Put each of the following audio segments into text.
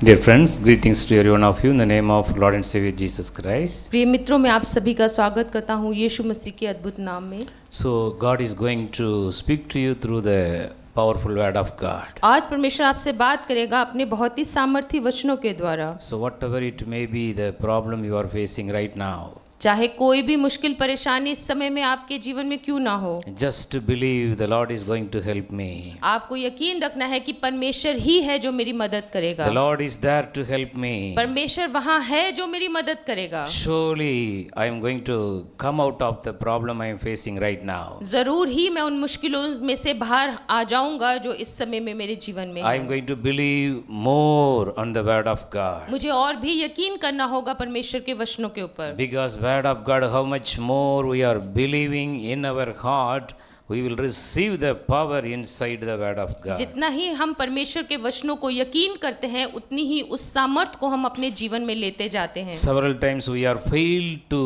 Dear friends, greetings to every one of you in the name of Lord and Savior Jesus Christ. प्रिय मित्रों, मैं आप सभी का स्वागत करता हूँ यीशु मसीह के अद्भुत नाम में। So, God is going to speak to you through the powerful word of God. आज परमेश्वर आपसे बात करेगा अपने बहुत ही सामर्थी वचनों के द्वारा। So, whatever it may be, the problem you are facing right now, चाहे कोई भी मुश्किल परेशानी इस समय में आपके जीवन में क्यों ना हो, just believe the Lord is going to help me. आपको यकीन रखना है कि परमेश्वर ही है जो मेरी मदद करेगा। The Lord is there to help me. परमेश्वर वहाँ है जो मेरी मदद करेगा। Surely, I am going to come out of the problem I am facing right now. जरूर ही मैं उन मुश्किलों में से बाहर आ जाऊंगा जो इस समय में मेरे जीवन में I है। am going to believe more on the word of God. मुझे और भी यकीन करना होगा परमेश्वर के वचनों के ऊपर। Because word of God, how much more we are believing in our heart, we will receive the power inside the word of God. जितना ही हम परमेश्वर के वचनों को यकीन करते हैं उतनी ही उस सामर्थ को हम अपने जीवन में लेते जाते हैं। Several times we are failed to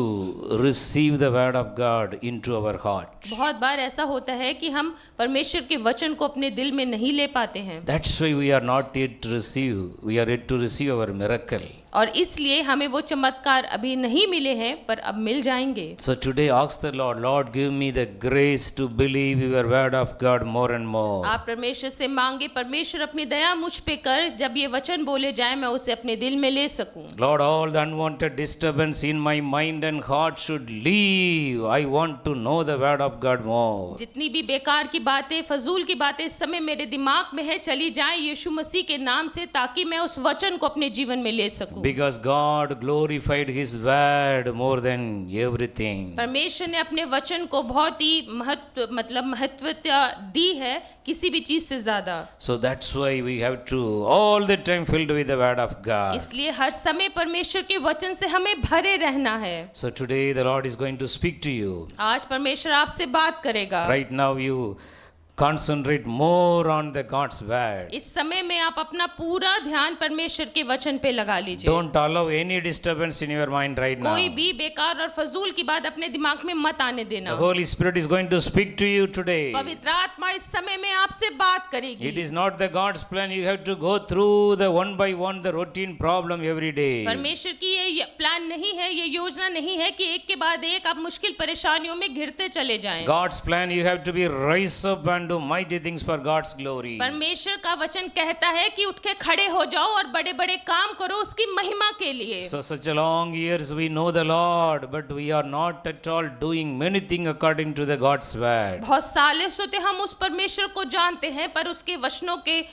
receive the word of God into our heart. बहुत बार ऐसा होता है कि हम परमेश्वर के वचन को अपने दिल में नहीं ले पाते हैं That's why we are not yet to receive. We are yet to receive our miracle. और इसलिए हमें वो चमत्कार अभी नहीं मिले हैं पर अब मिल जाएंगे। So today ask the Lord, Lord, give me the grace to believe your word of God more and more. आप परमेश्वर से मांगे, परमेश्वर अपनी दया मुझ पे कर, जब ये वचन बोले जाए मैं उसे अपने दिल में ले सकूं। Lord, all the unwanted disturbance in my mind and heart should leave. I want to know the word of God more. जितनी भी बेकार की बातें, फजूल की बातें इस समय मेरे दिमाग में है, चली जाए यीशु मसीह के नाम से, ताकि मैं उस वचन को अपने जीवन में ले सकूं। Because God glorified His word more than everything. परमेश्वर ने अपने वचन को बहुत ही महत्वता दी है किसी भी चीज से ज्यादा। So that's why we have to all the time filled with the word of God. इसलिए हर समय परमेश्वर के वचन से हमें भरे रहना है। So today the Lord is going to speak to you. आज परमेश्वर आपसे बात करेगा। Right now you concentrate more on the God's word. इस समय में आप अपना पूरा ध्यान परमेश्वर के वचन पे लगा लीजिए। Don't allow any disturbance in your mind right now. कोई भी बेकार और फजूल की बात अपने दिमाग में मत आने देना। The Holy Spirit is going to speak to you today. पवित्र आत्मा इस समय में आपसे बात करेगी। It is not the God's plan. You have to go through the one by one the routine problem every day. परमेश्वर की ये प्लान नहीं है, ये योजना नहीं है कि एक के बाद एक आप मुश्किल परेशानियों में घिरते चले जाएं। God's plan, you have to be rise up and do mighty things for God's glory. परमेश्वर का वचन कहता है कि उठ के खड़े हो जाओ और बड़े बड़े काम करो उसकी महिमा के लिए। So such a long years we know the Lord, but we are not at all doing many things according to the God's word. बहुत सालों से हम उस परमेश्वर को जानते हैं पर उसके वचनों के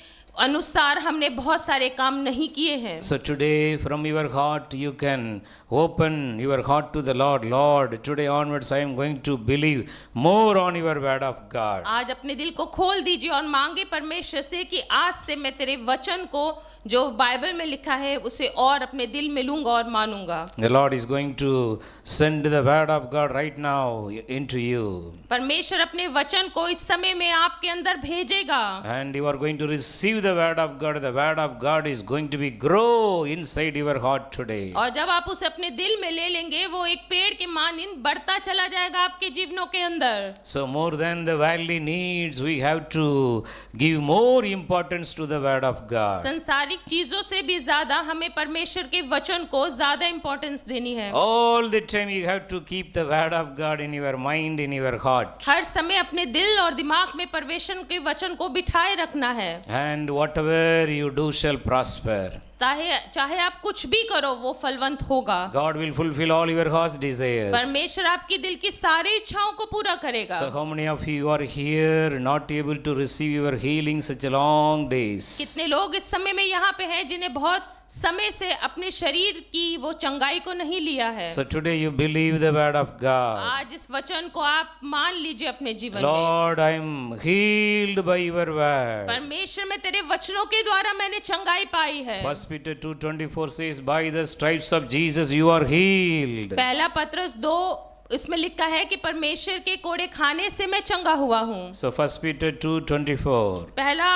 अनुसार हमने बहुत सारे काम नहीं किए हैं। So today from your heart you can open your heart to the Lord. Lord, today onwards I am going to believe more on your word of God. आज अपने दिल को खोल दीजिए और मांगे परमेश्वर से कि आज से मैं तेरे वचन को जो बाइबल में लिखा है उसे और अपने दिल में लूंगा और मानूंगा। The Lord is going to send the word of God right now into you. परमेश्वर अपने वचन को इस समय में आपके अंदर भेजेगा। And you are going to receive the word of God. The word of God is going to be grow inside your heart today. और जब आप उसे अपने दिल में ले लेंगे वो एक पेड़ के मानिंद बढ़ता चला जाएगा आपके जीवनों के अंदर। So more than the worldly needs, we have to give more importance to the word of God. संसारिक चीजों से भी ज्यादा हमें परमेश्वर के वचन को ज्यादा इंपॉर्टेंस देनी है। All the time you have to keep the word of God in your mind, in your heart. हर समय अपने दिल और दिमाग में परमेश्वर के वचन को बिठाए रखना है। And whatever you do shall prosper. चाहे आप कुछ भी करो वो फलवंत होगा। God will fulfill all your heart's desires. परमेश्वर आपकी दिल की सारी इच्छाओं को पूरा करेगा। So how many of you are here not able to receive your healing such a long days? कितने लोग इस समय में यहाँ पे हैं जिन्हें बहुत समय से अपने शरीर की वो चंगाई को नहीं लिया है। So today you believe the word of God. आज इस वचन को आप मान लीजिए अपने जीवन में। Lord, I am healed by your word. परमेश्वर में तेरे वचनों के द्वारा मैंने चंगाई पाई है। 1 Peter 2:24 says, by the stripes of Jesus you are healed. पहला पत्रस 2 इसमें लिखा है कि परमेश्वर के कोड़े खाने से मैं चंगा हुआ हूँ। So 1 Peter 2:24. पहला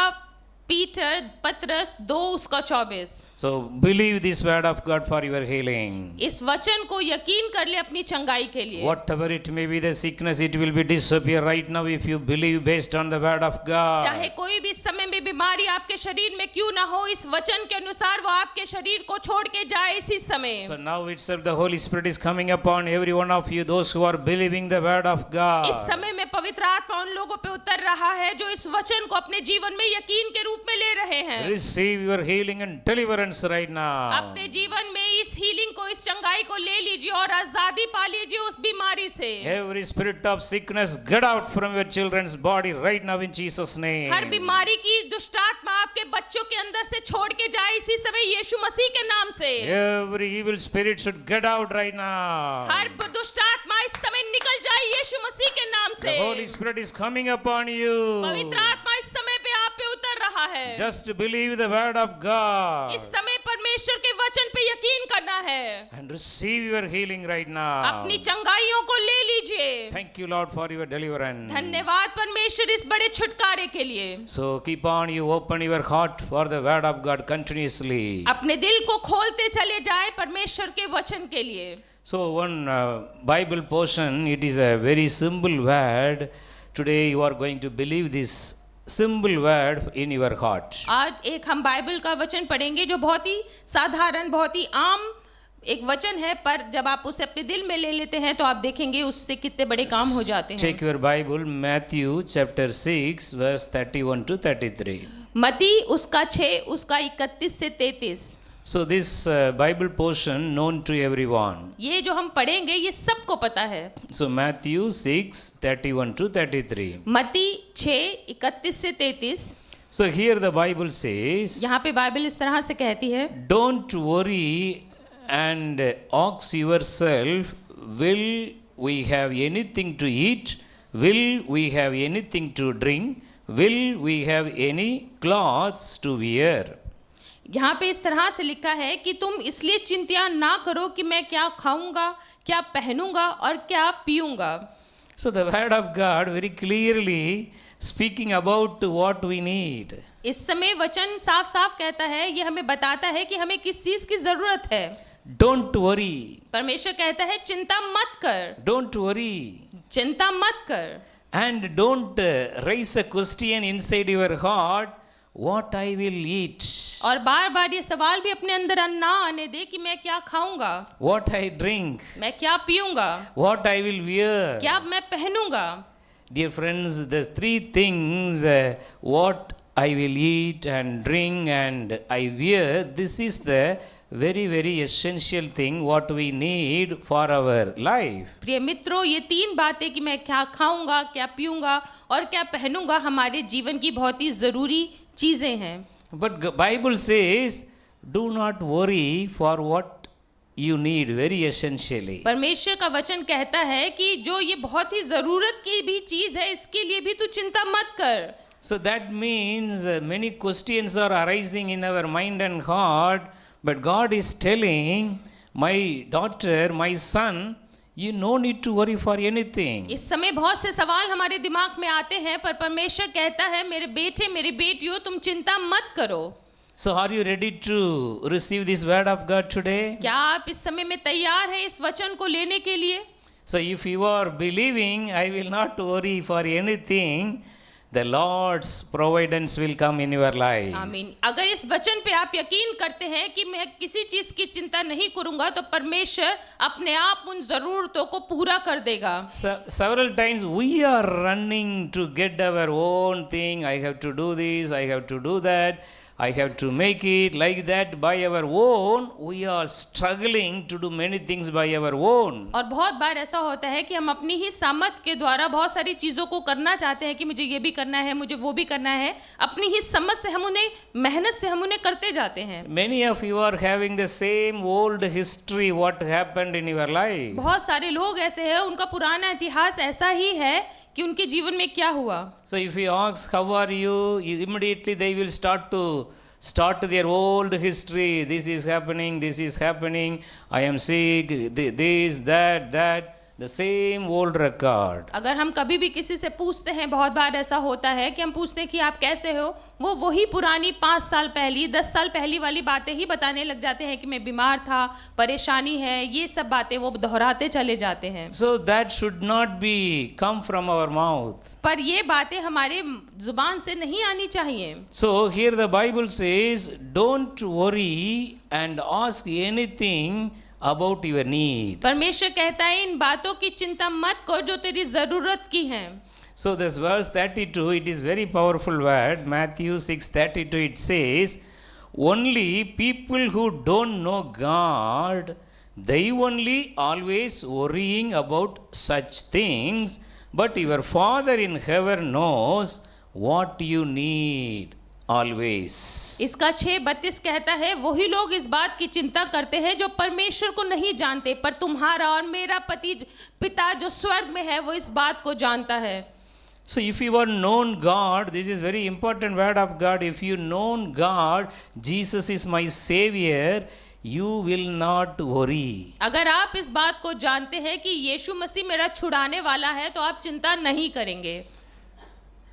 पीटर पतरस 2:24। So believe this word of God for your healing. इस वचन को यकीन कर ले अपनी चंगाई के लिए। Whatever it may be, the sickness, it will be disappear right now if you believe based on the word of God. चाहे कोई भी समय में बीमारी आपके शरीर में क्यों ना हो, इस वचन के अनुसार वो आपके शरीर को छोड़ के जाए इसी समय। So now itself the Holy Spirit is coming upon every one of you, those who are believing the word of इस God. समय में पवित्र आत्मा उन लोगों पे उतर रहा है जो इस वचन को अपने जीवन में यकीन के रूप में ले रहे हैं। Receive your healing and deliverance right now. अपने जीवन में इस हीलिंग को, इस चंगाई को ले लीजिए और आजादी पा लीजिए उस बीमारी से। Every spirit of sickness, get out from your children's body right now in Jesus' name. हर बीमारी की दुष्ट आत्मा आपके बच्चों के अंदर से छोड़ के जाए इसी समय यीशु मसीह के नाम से। Every evil spirit should get out right now. हर दुष्ट आत्मा इस समय निकल जाए यीशु मसीह के नाम से। The Holy Spirit is coming upon you. पवित्र आत्मा इस समय पे आप पे उतर रहा है। Just believe the word of God इस समय परमेश्वर के वचन पे यकीन करना है and receive your healing right now. अपनी चंगाइयों को ले लीजिए। Thank you, Lord, for your deliverance. धन्यवाद परमेश्वर इस बड़े छुटकारे के लिए। So keep on, you open your heart for the word of God continuously. अपने दिल को खोलते चले जाए परमेश्वर के वचन के लिए। So one Bible portion, it is a very simple word. Today you are going to believe this simple word in your heart. आज एक हम बाइबल का वचन पढ़ेंगे जो बहुत ही साधारण, बहुत ही आम एक वचन है, पर जब आप उसे अपने दिल में ले लेते हैं तो आप देखेंगे उससे कितने बड़े काम हो जाते हैं। Take your Bible, Matthew chapter 6 verse 31 to 33. मती उसका 6 उसका 31 से 33। So this Bible portion known to everyone. ये जो हम पढ़ेंगे ये सबको पता है। So Matthew 6 31 to 33. मती 6 31 से 33। So here the Bible says, यहाँ पे बाइबल इस तरह से कहती है, don't worry and ask yourself, will we have anything to eat? Will we have anything to drink? Will we have any clothes to wear? यहाँ पे इस तरह से लिखा है कि तुम इसलिए चिंता ना करो कि मैं क्या खाऊंगा, क्या पहनूंगा और क्या पीऊंगा। So the word of God very clearly speaking about what we need. इस समय वचन साफ साफ कहता है, ये हमें बताता है कि हमें किस चीज की जरूरत है। Don't worry. परमेश्वर कहता है चिंता मत कर, Don't worry. चिंता मत कर। And don't raise a question inside your heart, what I will eat, और बार बार ये सवाल भी अपने अंदर ना आने दे कि मैं क्या खाऊंगा, what I drink, मैं क्या पीऊंगा, what I will wear. क्या मैं पहनूंगा। Dear friends, the three things, what I will eat and drink and I wear, this is the very very essential thing what we need for our life. प्रिय मित्रों, ये 3 बातें कि मैं क्या खाऊंगा, क्या पीऊंगा और क्या पहनूंगा हमारे जीवन की बहुत ही जरूरी चीजें हैं। But Bible says, do not worry for what you need, very essentially. परमेश्वर का वचन कहता है कि जो ये बहुत ही जरूरत की भी चीज है इसके लिए भी तू चिंता मत कर। So that means many questions are arising in our mind and heart, but God is telling, my daughter, my son, you no need to worry for anything. इस समय बहुत से सवाल हमारे दिमाग में आते हैं, पर परमेश्वर कहता है मेरे बेटे, मेरी बेटियों, तुम चिंता मत करो। So are you ready to receive this word of God today? क्या आप इस समय में तैयार हैं इस वचन को लेने के लिए? So if you are believing, I will not worry for anything, the Lord's providence will come in your life. आमीन। अगर इस वचन पे आप यकीन करते हैं कि मैं किसी चीज की चिंता नहीं करूंगा, तो परमेश्वर अपने आप उन जरूरतों को पूरा कर देगा। Several times we are running to get our own thing. I have to do this, I have to do that, I have to make it like that by our own. We are struggling to do many things by our own. और बहुत बार ऐसा होता है कि हम अपनी ही सामर्थ के द्वारा बहुत सारी चीजों को करना चाहते हैं कि मुझे ये भी करना है, मुझे वो भी करना है। अपनी ही समझ से हम उन्हें, मेहनत से हम उन्हें करते जाते हैं। Many of you are having the same old history what happened in your life. बहुत सारे लोग ऐसे हैं, उनका पुराना इतिहास ऐसा ही है कि उनके जीवन में क्या हुआ। So if you ask how are you, immediately they will start their old history. This is happening, I am sick, this, that. the same old record. अगर हम कभी भी किसी से पूछते हैं, बहुत बार ऐसा होता है कि हम पूछते हैं कि आप कैसे हो, वो वही पुरानी 5 साल पहली 10 साल पहली वाली बातें ही बताने लग जाते हैं कि मैं बीमार था, परेशानी है, ये सब बातें वो दोहराते चले जाते हैं। So that should not be come from our mouth. पर ये बातें हमारे जुबान से नहीं आनी चाहिए। So here the Bible says, don't worry and ask anything about your need. परमेश्वर कहता है इन बातों की चिंता मत कर जो तेरी जरूरत की हैं। So this verse 32, it is very powerful word. Matthew 6:32, it says, only people who don't know God, they only always worrying about such things, but your Father in heaven knows what you need always. इसका 6:32 कहता है वही लोग इस बात की चिंता करते हैं जो परमेश्वर को नहीं जानते, पर तुम्हारा और मेरा पिता जो स्वर्ग में है वो इस बात को जानता है। So if you are known God, this is very important word of God. If you known God, Jesus is my savior, you will not worry. अगर आप इस बात को जानते हैं कि यीशु मसीह मेरा छुड़ाने वाला है तो आप चिंता नहीं करेंगे।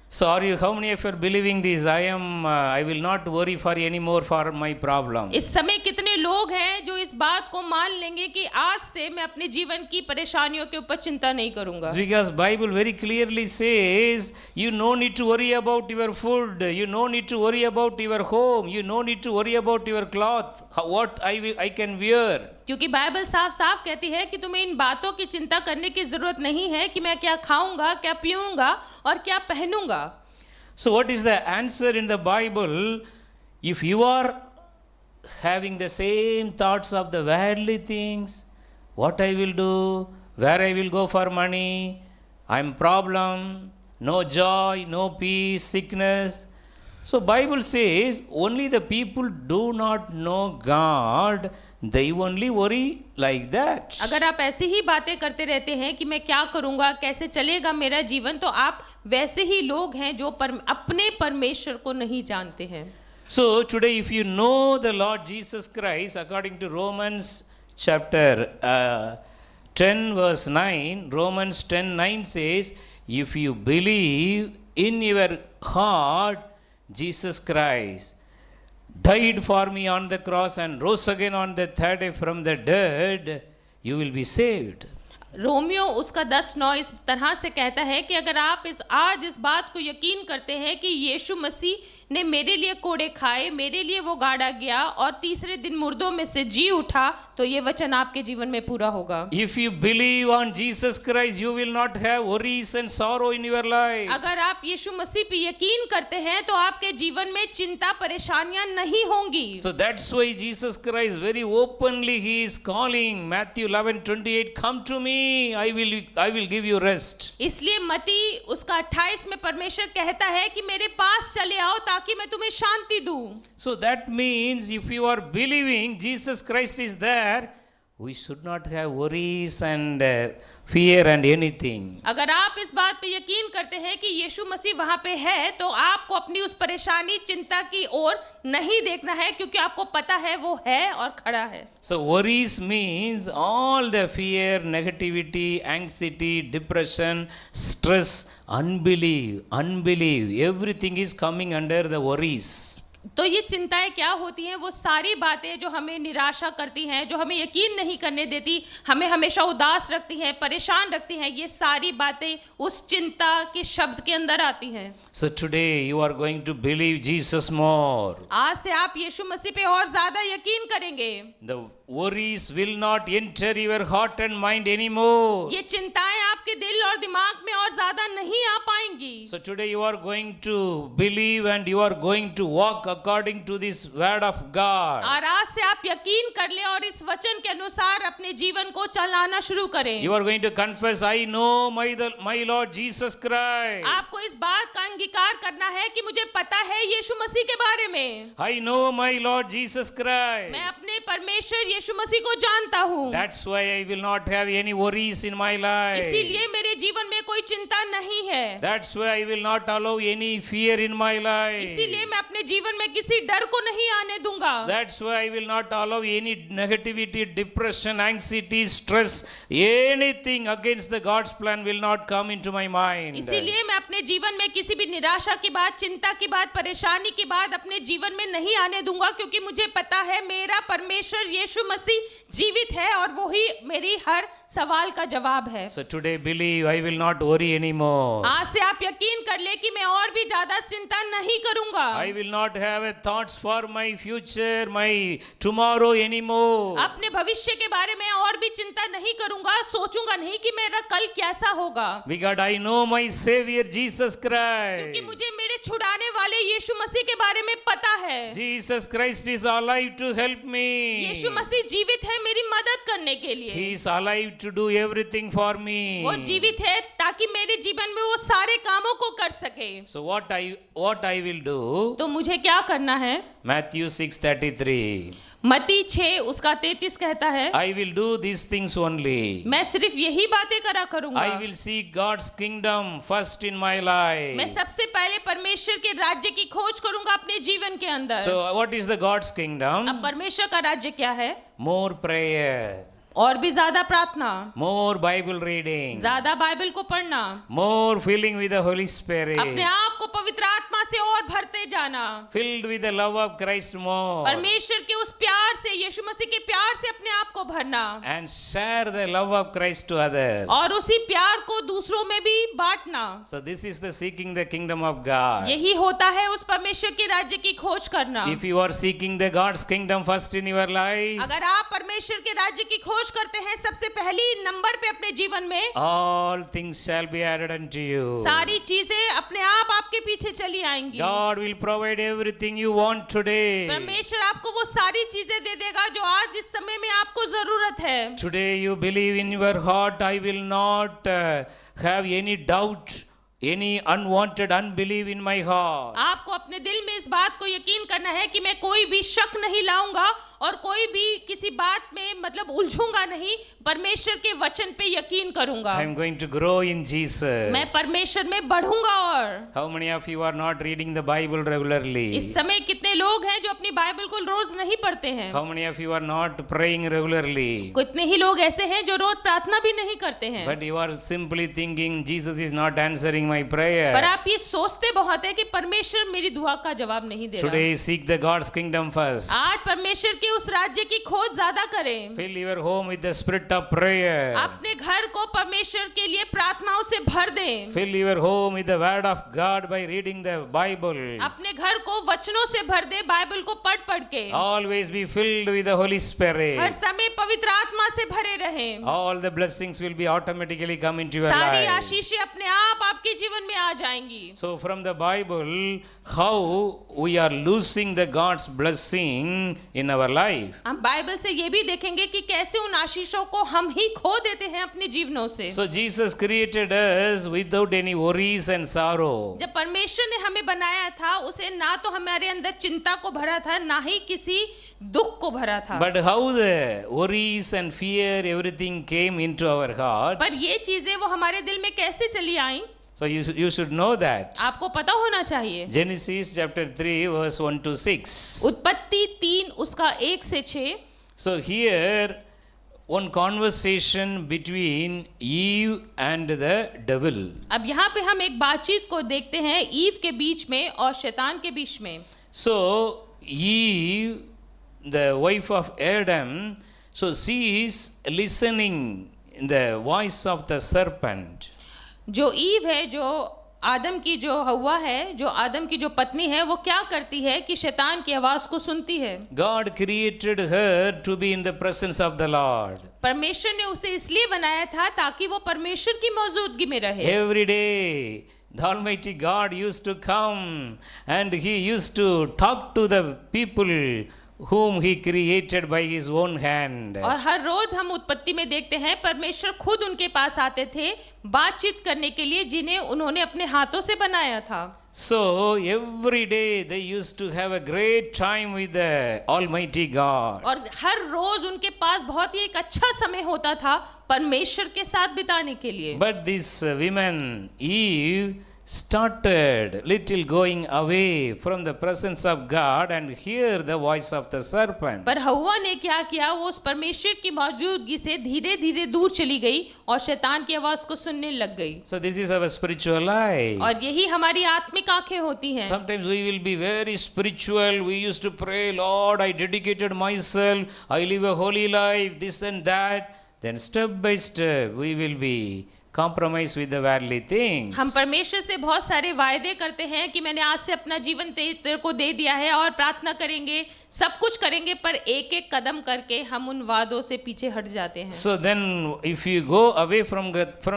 So are you, how many of you are believing this? I will not worry for any more for my problem. इस समय कितने लोग हैं जो इस बात को मान लेंगे कि आज से मैं अपने जीवन की परेशानियों के ऊपर चिंता नहीं करूंगा? It's because Bible very clearly says, you no need to worry about your food, you no need to worry about your home, you no need to worry about your cloth, what I can wear. क्योंकि Bible साफ साफ कहती है कि तुम्हें इन बातों की चिंता करने की जरूरत नहीं है कि मैं क्या खाऊंगा, क्या पीऊंगा और क्या पहनूंगा। So what is the answer in the Bible? If you are having the same thoughts of the worldly things, what I will do, where I will go for money, I'm problem, no joy, no peace, sickness. So Bible says only the people do not know God, they only worry like that. अगर आप ऐसी ही बातें करते रहते हैं कि मैं क्या करूंगा, कैसे चलेगा मेरा जीवन, तो आप वैसे ही लोग हैं जो अपने परमेश्वर को नहीं जानते हैं। So today if you know the Lord Jesus Christ, according to Romans chapter 10 verse 9, Romans 10:9 says, if you believe in your heart Jesus Christ died for me on the cross and rose again on the third day from the dead, you will be saved. Romeo उसका 10:9 इस तरह से कहता है कि अगर आप आज इस बात को यकीन करते हैं कि यीशु मसीह ने मेरे लिए कोड़े खाए, मेरे लिए वो गाड़ा गया और तीसरे दिन मुर्दों में से जी उठा, तो ये वचन आपके जीवन में पूरा होगा। If you believe on Jesus Christ, you will not have worries and sorrow in your life. अगर आप यीशु मसीह पे यकीन करते हैं तो आपके जीवन में चिंता परेशानियां नहीं होंगी। So that's why Jesus Christ very openly he is calling Matthew 11:28, come to me, I will give you rest. इसलिए मती उसका 28 में परमेश्वर कहता है कि मेरे पास चले आओ ताकि मैं तुम्हें शांति दूं। So that means if you are believing Jesus Christ is there, we should not have worries and fear and anything. अगर आप इस बात पे यकीन करते हैं कि यीशु मसीह वहां पे है तो आपको अपनी उस परेशानी चिंता की ओर नहीं देखना है, क्योंकि आपको पता है वो है और खड़ा है। So worries means all the fear, negativity, anxiety, depression, stress, unbelief, everything is coming under the worries. तो ये चिंताएं क्या होती हैं? वो सारी बातें जो हमें निराशा करती हैं, जो हमें यकीन नहीं करने देती, हमें हमेशा उदास रखती हैं, परेशान रखती हैं, ये सारी बातें उस चिंता के शब्द के अंदर आती हैं। So today you are going to believe Jesus more. आज से आप यीशु मसीह पे और ज्यादा यकीन करेंगे। The worries will not enter your heart and mind anymore. ये चिंताएं आपके दिल और दिमाग में और ज्यादा नहीं आ पाएंगी। So today you are going to believe and you are going to walk according to this word of God. और आज से आप यकीन कर ले और इस वचन के अनुसार अपने जीवन को चलाना शुरू करें। You are going to confess, I know my Lord Jesus Christ. आपको इस बात का अंगीकार करना है कि मुझे पता है यीशु मसीह के बारे में। I know my Lord Jesus Christ. मैं अपने परमेश्वर यीशु मसीह को जानता हूँ। That's why I will not have any worries in my life. इसीलिए इसलिए मेरे जीवन में कोई चिंता नहीं है। That's why I will not allow any fear in my life. इसीलिए मैं अपने जीवन में किसी डर को नहीं आने दूंगा। That's why I will not allow any negativity, depression, anxiety, stress, anything against the God's plan will not come into my mind. इसीलिए मैं अपने जीवन में किसी भी निराशा की बात, चिंता की बात, परेशानी की बात अपने जीवन में नहीं आने दूंगा, क्योंकि मुझे पता है मेरा परमेश्वर यीशु मसीह जीवित है और वही मेरी हर सवाल का जवाब है। So today believe, I will not worry anymore. आज से आप यकीन कर ले कि मैं और भी ज्यादा चिंता नहीं करूंगा। I will not have a thoughts for my future, my tomorrow anymore. अपने भविष्य के बारे में और भी चिंता नहीं करूंगा, सोचूंगा नहीं कि मेरा कल कैसा होगा, Because I know my Savior Jesus क्योंकि Christ. मुझे मेरे छुड़ाने वाले यीशु मसीह के बारे में पता है। Jesus Christ is alive to help me. यीशु मसीह जीवित है मेरी मदद करने के लिए। He is alive to do everything for me. वो जीवित है ताकि मेरे जीवन में वो सारे कामों को कर सके। So what I will do? तो मुझे क्या करना है? Matthew 6:33. मत्ती 6 उसका 33 कहता है, I will do these things only. मैं सिर्फ यही बातें करा करूंगा। I will seek God's kingdom first in my life. मैं सबसे पहले परमेश्वर के राज्य की खोज करूंगा अपने जीवन के अंदर। So what is the God's kingdom? अब परमेश्वर का राज्य क्या है? More prayer, और भी ज्यादा प्रार्थना, more Bible reading, ज्यादा बाइबल को पढ़ना, more filling with the Holy Spirit, अपने आप को पवित्र आत्मा से और भरते जाना, filled with the love of Christ more, परमेश्वर के उस प्यार से, यीशु मसीह के प्यार से अपने आप को भरना, and share the love of Christ to others. और उसी प्यार को दूसरों में भी बांटना। So this is the seeking the kingdom of God. यही होता है उस परमेश्वर के राज्य की खोज करना। If you are seeking the God's kingdom first in your life, अगर आप परमेश्वर के राज्य की खोज करते हैं सबसे पहली नंबर पे अपने जीवन में, all things shall be added unto you. सारी चीजें अपने आप आपके पीछे चली आएंगी। God will provide everything you want today. परमेश्वर आपको वो सारी चीजें दे देगा जो आज इस समय में आपको जरूरत है। Today you believe in your heart, I will not have any doubt, any unwanted unbelief in my heart. आपको अपने दिल में इस बात को यकीन करना है कि मैं कोई भी शक नहीं लाऊंगा और कोई भी किसी बात में मतलब उलझूंगा नहीं, परमेश्वर के वचन पे यकीन करूंगा। I am going to grow in Jesus. मैं परमेश्वर में बढ़ूंगा। और How many of you are not reading the Bible regularly? इस समय कितने लोग हैं जो अपनी बाइबल को रोज नहीं पढ़ते हैं? How many of you are not praying regularly? कितने ही लोग ऐसे हैं जो रोज प्रार्थना भी नहीं करते हैं। But you are simply thinking Jesus is not answering my prayer. पर आप ये सोचते बहुत है कि परमेश्वर मेरी दुआ का जवाब नहीं दे रहा। Today seek the God's kingdom first. आज परमेश्वर के उस राज्य की खोज ज्यादा करें। Fill your home with the spirit of prayer. अपने घर को परमेश्वर के लिए प्रार्थनाओं से भर दें। Fill your home with the word of God by reading the Bible. अपने घर को वचनों से भर दे, बाइबल को पढ़ पढ़ के। Always be filled with the Holy her Spirit. समय पवित्र आत्मा से भरे रहें। All the blessings will be automatically come into your सारी life. आशीषें अपने आप आपके जीवन में आ जाएंगी। So from the Bible, how we are losing the God's blessing in our life. हम बाइबल से ये भी देखेंगे कि कैसे उन आशीषों को हम ही खो देते हैं अपने जीवनों से। So Jesus created us without any worries and sorrow. जब परमेश्वर ने हमें बनाया था, उसे ना तो हमारे अंदर चिंता को भरा था, ना ही किसी दुख को भरा था। But how the worries and fear everything came into our heart. पर ये चीजें वो हमारे दिल में कैसे चली आई? So you should know that. आपको पता होना चाहिए। Genesis chapter 3 verse 1 to 6. उत्पत्ति 3 उसका 1 से 6। So here one conversation between Eve and the devil. अब यहाँ पे हम एक बातचीत को देखते हैं ईव के बीच में और शैतान के बीच में। So Eve, the wife of Adam, so she is listening the voice of the serpent. जो ईव है, जो आदम की जो हव्वा है, जो आदम की जो पत्नी है, वो क्या करती है कि शैतान की आवाज को सुनती है। God created her to be in the presence of the Lord. परमेश्वर ने उसे इसलिए बनाया था ताकि वो परमेश्वर की मौजूदगी में रहे। Every day the Almighty God used to come and He used to talk to the people whom He created by His own hand. और हर रोज हम उत्पत्ति में देखते हैं परमेश्वर खुद उनके पास आते थे बातचीत करने के लिए, जिन्हें उन्होंने अपने हाथों से बनाया था। So every day they used to have a great time with the Almighty God. और हर रोज उनके पास बहुत ही एक अच्छा समय होता था परमेश्वर के साथ बिताने के लिए। But this woman Eve started little going away from the presence of God and hear the voice of the serpent. पर हव्वा ने क्या किया, वो उस परमेश्वर की मौजूदगी से धीरे धीरे दूर चली गई और शैतान की आवाज को सुनने लग गई। So this is our spiritual life. और यही हमारी आत्मिक आंखें होती हैं। Sometimes we will be very spiritual. We used to pray, Lord, I dedicated myself. I live a holy life, this and that. Then step by step we will be compromise with the worldly things. हम परमेश्वर से बहुत सारे वायदे करते हैं कि मैंने आज से अपना जीवन तेरे को दे दिया है और प्रार्थना करेंगे, सब कुछ करेंगे, पर एक एक कदम करके हम उन वादों से पीछे हट जाते हैं। So then if you go away from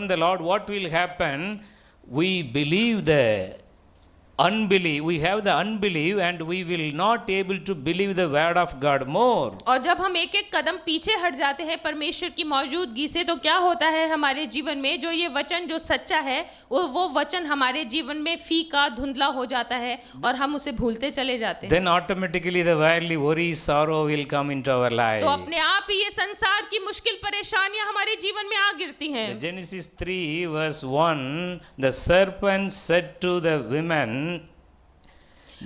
the Lord, what will happen? We believe the unbelief, we have the unbelief and we will not able to believe the word of God more. और जब हम एक एक कदम पीछे हट जाते हैं परमेश्वर की मौजूदगी से, तो क्या होता है हमारे जीवन में, जो ये वचन जो सच्चा है वो वचन हमारे जीवन में फीका धुंधला हो जाता है और हम उसे भूलते चले जाते हैं। Then automatically the worldly worry, sorrow will come into our life. तो अपने आप ही ये संसार की मुश्किल परेशानियां हमारे जीवन में आ गिरती हैं। Genesis 3 verse 1, the serpent said to the woman,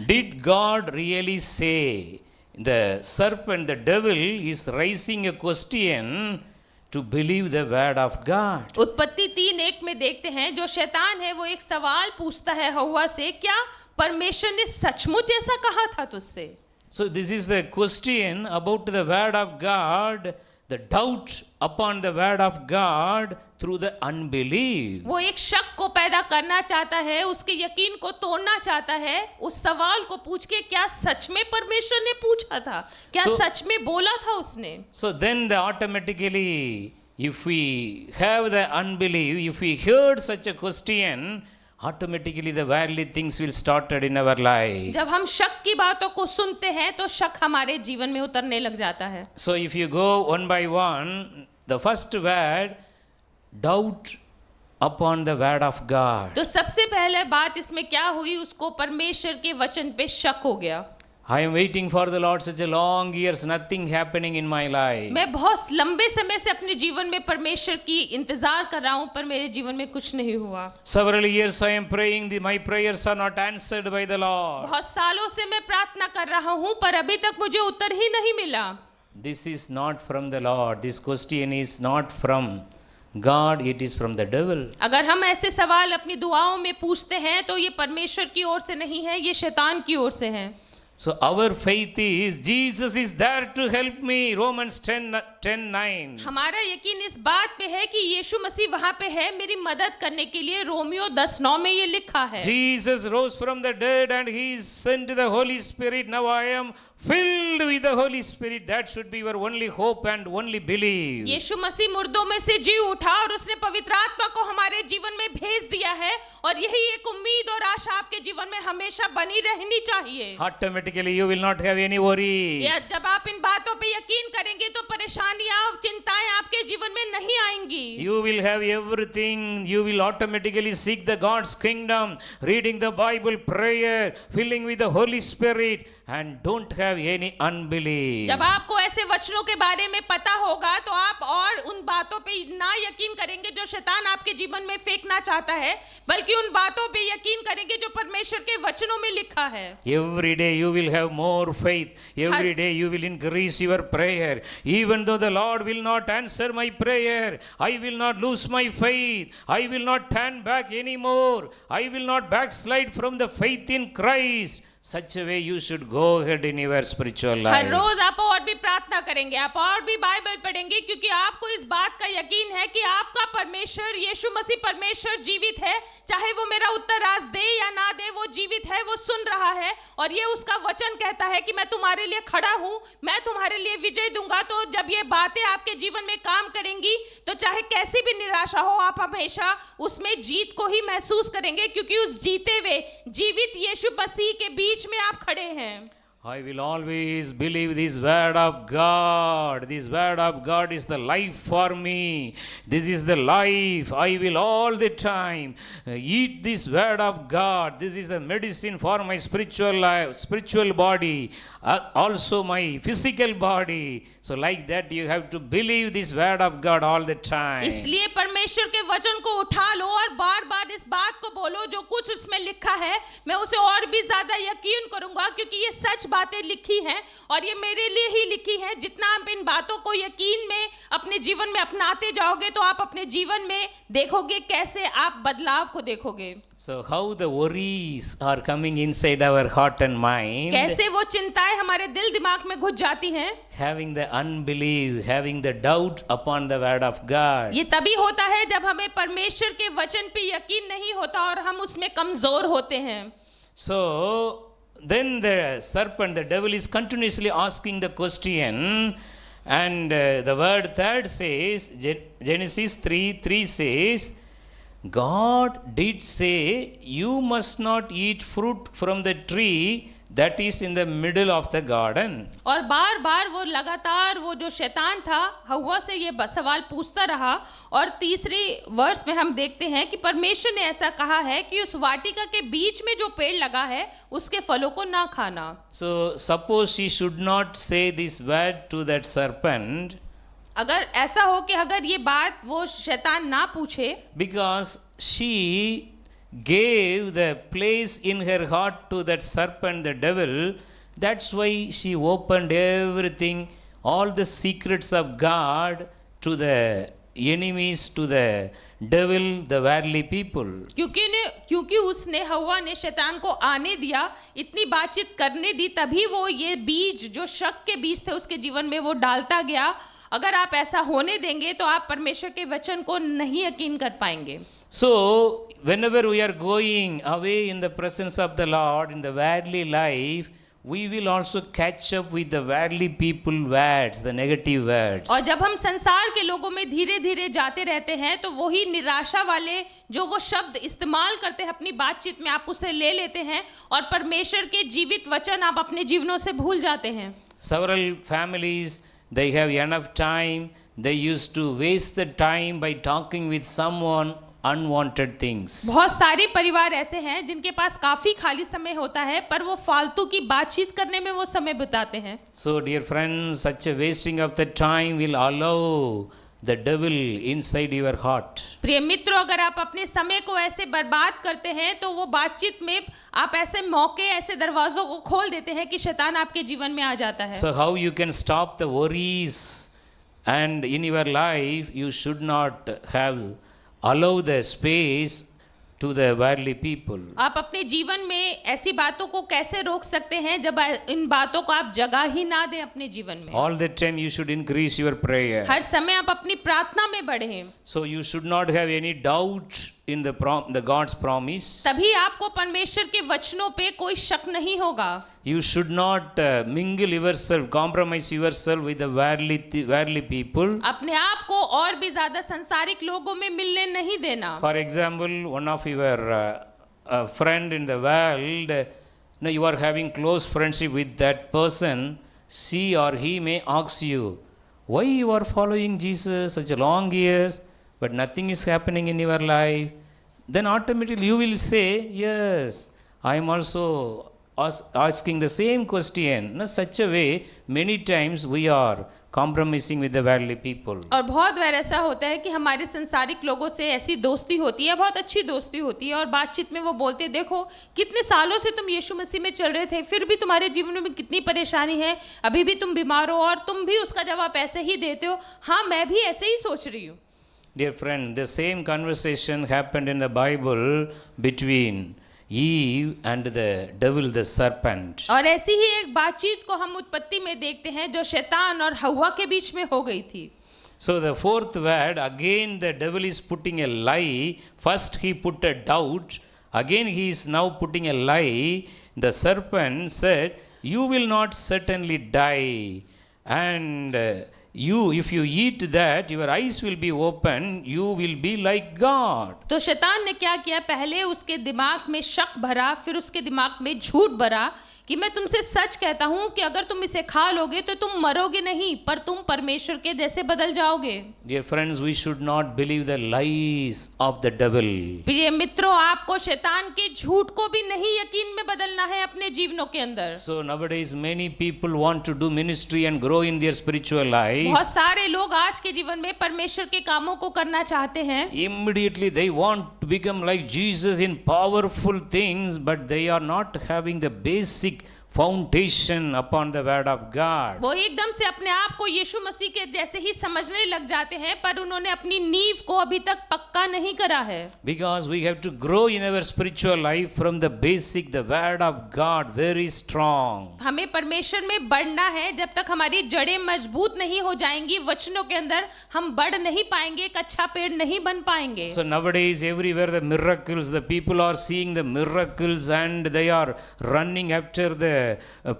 did God really say? The serpent, the devil is raising a question to believe the word of God. उत्पत्ति 3:1 में देखते हैं, जो शैतान है वो एक सवाल पूछता है हव्वा से, क्या परमेश्वर ने सचमुच ऐसा कहा था तुझसे? So this is the question about the word of God, the doubt upon the word of God through the unbelief. वो एक शक को पैदा करना चाहता है, उसके यकीन को तोड़ना चाहता है, उस सवाल को पूछ के क्या सच में परमेश्वर ने पूछा था, क्या सच में बोला था उसने? So then the automatically, if we have the unbelief, if we heard such a question, automatically the worldly things will started in our life. जब हम शक की बातों को सुनते हैं तो शक हमारे जीवन में उतरने लग जाता है। So if you go one by one, the first word, doubt upon the word of God. तो सबसे पहले बात इसमें क्या हुई, उसको परमेश्वर के वचन पे शक हो गया। I am waiting for the Lord such a long years, nothing happening in my life. मैं बहुत लंबे समय से अपने जीवन में परमेश्वर की इंतजार कर रहा हूँ, पर मेरे जीवन में कुछ नहीं हुआ। Several years I am praying, my prayers are not answered by the Lord. बहुत सालों से मैं प्रार्थना कर रहा हूँ, पर अभी तक मुझे उत्तर ही नहीं मिला। This is not from the Lord. This question is not from God, it is from the devil. अगर हम ऐसे सवाल अपनी दुआओं में पूछते हैं तो ये परमेश्वर की ओर से नहीं है, ये शैतान की ओर से है। So our faith is Jesus is there to help me. Romans 10:9. हमारा यकीन इस बात पे है कि यीशु मसीह वहाँ पे है मेरी मदद करने के लिए। रोमियो 10:9 में ये लिखा है, Jesus rose from the dead and he sent the Holy Spirit. Now I am filled with the Holy Spirit. That should be your only hope and only belief. यीशु मसीह मुर्दों में से जी उठा और उसने पवित्र आत्मा को हमारे जीवन में भेज दिया है, और यही एक उम्मीद और आशा आपके जीवन में हमेशा बनी रहनी चाहिए। Automatically you will not have any worries. जब आप इन बातों पे यकीन करेंगे तो परेशानियां, चिंताएं आपके जीवन में नहीं आएंगी। You will have everything. You will automatically seek the God's kingdom, reading the Bible, prayer, filling with the Holy Spirit, and don't have any unbelief. जब आपको ऐसे वचनों के बारे में पता होगा तो आप और उन बातों पे ना यकीन करेंगे जो शैतान आपके जीवन में फेंकना चाहता है, बल्कि उन बातों पे यकीन करेंगे जो परमेश्वर के वचनों में लिखा है। Every day you will have more faith. Every day you will increase your prayer. Even though the Lord will not answer my prayer, I will not lose my faith. I will not turn back anymore. I will not backslide from the faith in Christ. Such a way you should go ahead in your spiritual life. हर रोज आप और भी प्रार्थना करेंगे, आप और भी Bible पढ़ेंगे, क्योंकि आपको इस बात का यकीन है कि आपका परमेश्वर यीशु मसीह परमेश्वर जीवित है। चाहे वो मेरा उत्तर आज दे या ना दे, वो जीवित है, वो सुन रहा है, और ये उसका वचन कहता है कि मैं तुम्हारे लिए खड़ा हूँ, मैं तुम्हारे लिए विजय दूंगा। तो जब ये बातें आपके जीवन में काम करेंगी तो चाहे कैसी भी निराशा हो, आप हमेशा उसमें जीत को ही महसूस करेंगे, क्योंकि उस जीते हुए जीवित यीशु मसीह के बीच में आप खड़े हैं। I will always believe this word of God. This word of God is the life for me. This is the life. I will all the time eat this word of God. This is the medicine for my spiritual life, spiritual body, also my physical body. So like that you have to believe this word of God all the time. इसलिए परमेश्वर के वचन को उठा लो और बार बार इस बात को बोलो, जो कुछ उसमें लिखा है मैं उसे और भी ज्यादा यकीन करूंगा, क्योंकि ये सच बातें लिखी हैं और ये मेरे लिए ही लिखी हैं। जितना आप इन बातों को यकीन में अपने जीवन में अपनाते जाओगे तो आप अपने जीवन में देखोगे कैसे आप बदलाव को देखोगे। So how the worries are coming inside our heart and mind, कैसे वो चिंताएं हमारे दिल दिमाग में घुस जाती हैं। having the unbelief, having the doubt upon the word of God. ये तभी होता है जब हमें परमेश्वर के वचन पे यकीन नहीं होता और हम उसमें कमजोर होते हैं। So then the serpent, the devil is continuously asking the question, and the word third says, Genesis 3:3 says, God did say, you must not eat fruit from the tree that is in the middle of the garden. और बार बार वो लगातार वो जो शैतान था हव्वा से ये सवाल पूछता रहा, और तीसरे वर्स में हम देखते हैं कि परमेश्वर ने ऐसा कहा है कि उस वाटिका के बीच में जो पेड़ लगा है उसके फलों को ना खाना। So suppose she should not say this word to that serpent, अगर ऐसा हो कि अगर ये बात वो शैतान ना पूछे, because she gave the place in her heart to that serpent, the devil, that's why she opened everything, all the secrets of God to the enemies, to the devil, the worldly people. क्योंकि उसने हव्वा ने शैतान को आने दिया, इतनी बातचीत करने दी, तभी वो ये बीज जो शक के बीज थे उसके जीवन में वो डालता गया। अगर आप ऐसा होने देंगे तो आप परमेश्वर के वचन को नहीं यकीन कर पाएंगे। So whenever we are going away in the presence of the Lord in the worldly life, we will also catch up with the worldly people words, the negative words. और जब हम संसार के लोगों में धीरे धीरे जाते रहते हैं तो वही निराशा वाले जो वो शब्द इस्तेमाल करते हैं अपनी बातचीत में, आप उसे ले लेते हैं और परमेश्वर के जीवित वचन आप अपने जीवनों से भूल जाते हैं। Several families, they have enough time, they used to waste the time by talking with someone unwanted things. बहुत सारे परिवार ऐसे हैं जिनके पास काफी खाली समय होता है पर वो फालतू की बातचीत करने में वो समय बिताते हैं। So dear friends, such a wasting of the time will allow the devil inside your heart. प्रिय मित्रों, अगर आप अपने समय को ऐसे बर्बाद करते हैं तो वो बातचीत में आप ऐसे मौके, ऐसे दरवाजों को खोल देते हैं कि शैतान आपके जीवन में आ जाता है। So how you can stop the worries, and in your life you should not have allow the space to the worldly people. आप अपने जीवन में ऐसी बातों को कैसे रोक सकते हैं जब इन बातों को आप जगह ही ना दें अपने जीवन में। All the time you should increase your prayer. हर समय आप अपनी प्रार्थना में बढ़ें। So you should not have any doubt in the God's promise. तभी आपको परमेश्वर के वचनों पे कोई शक नहीं होगा। You should not mingle yourself, compromise yourself with the worldly people. अपने आप को और भी ज्यादा संसारिक लोगों में मिलने नहीं देना। For example, one of your friend in the world, now you are having close friendship with that person, she or he may ask you, why you are following Jesus such a long years, but nothing is happening in your life? Then automatically you will say, yes, I am also asking the same question. In such a way, many times we are compromising with the worldly people. और बहुत बार ऐसा होता है कि हमारे संसारिक लोगों से ऐसी दोस्ती होती है, बहुत अच्छी दोस्ती होती है, और बातचीत में वो बोलते, देखो कितने सालों से तुम यीशु मसीह में चल रहे थे, फिर भी तुम्हारे जीवन में कितनी परेशानी है, अभी भी तुम बीमार हो और तुम भी उसका जवाब ऐसे ही देते हो, हाँ मैं भी ऐसे ही सोच रही हूँ। Dear friend, the same conversation happened in the Bible between Eve and the devil, the serpent. और ऐसी ही एक बातचीत को हम उत्पत्ति में देखते हैं जो शैतान और हव्वा के बीच में हो गई थी। So the fourth word, again the devil is putting a lie. First he put a doubt, again he is now putting a lie. The serpent said, you will not certainly die, and if you eat that, your eyes will be open, you will be like God. तो शैतान ने क्या किया, पहले उसके दिमाग में शक भरा, फिर उसके दिमाग में झूठ भरा कि मैं तुमसे सच कहता हूं कि अगर तुम इसे खा लोगे तो तुम मरोगे नहीं, पर तुम परमेश्वर के जैसे बदल जाओगे। Dear friends, we should not believe the lies of the devil. प्रिय मित्रों, आपको शैतान के झूठ को भी नहीं यकीन में बदलना है अपने जीवनों के अंदर। So nowadays many people want to do ministry and grow in their spiritual life. बहुत सारे लोग आज के जीवन में परमेश्वर के कामों को करना चाहते हैं। Immediately they want to become like Jesus in powerful things, but they are not having the basic foundation upon the word of God. वो एकदम से अपने आप को यीशु मसीह के जैसे ही समझने लग जाते हैं, पर उन्होंने अपनी नींव को अभी तक पक्का नहीं करा है। Because we have to grow in our spiritual life from the basic, the word of God, very strong. हमें परमेश्वर में बढ़ना है। जब तक हमारी जड़ें मजबूत नहीं हो जाएंगी वचनों के अंदर, हम बढ़ नहीं पाएंगे, एक अच्छा पेड़ नहीं बन पाएंगे। So nowadays everywhere the miracles, the people are seeing the miracles and they are running after the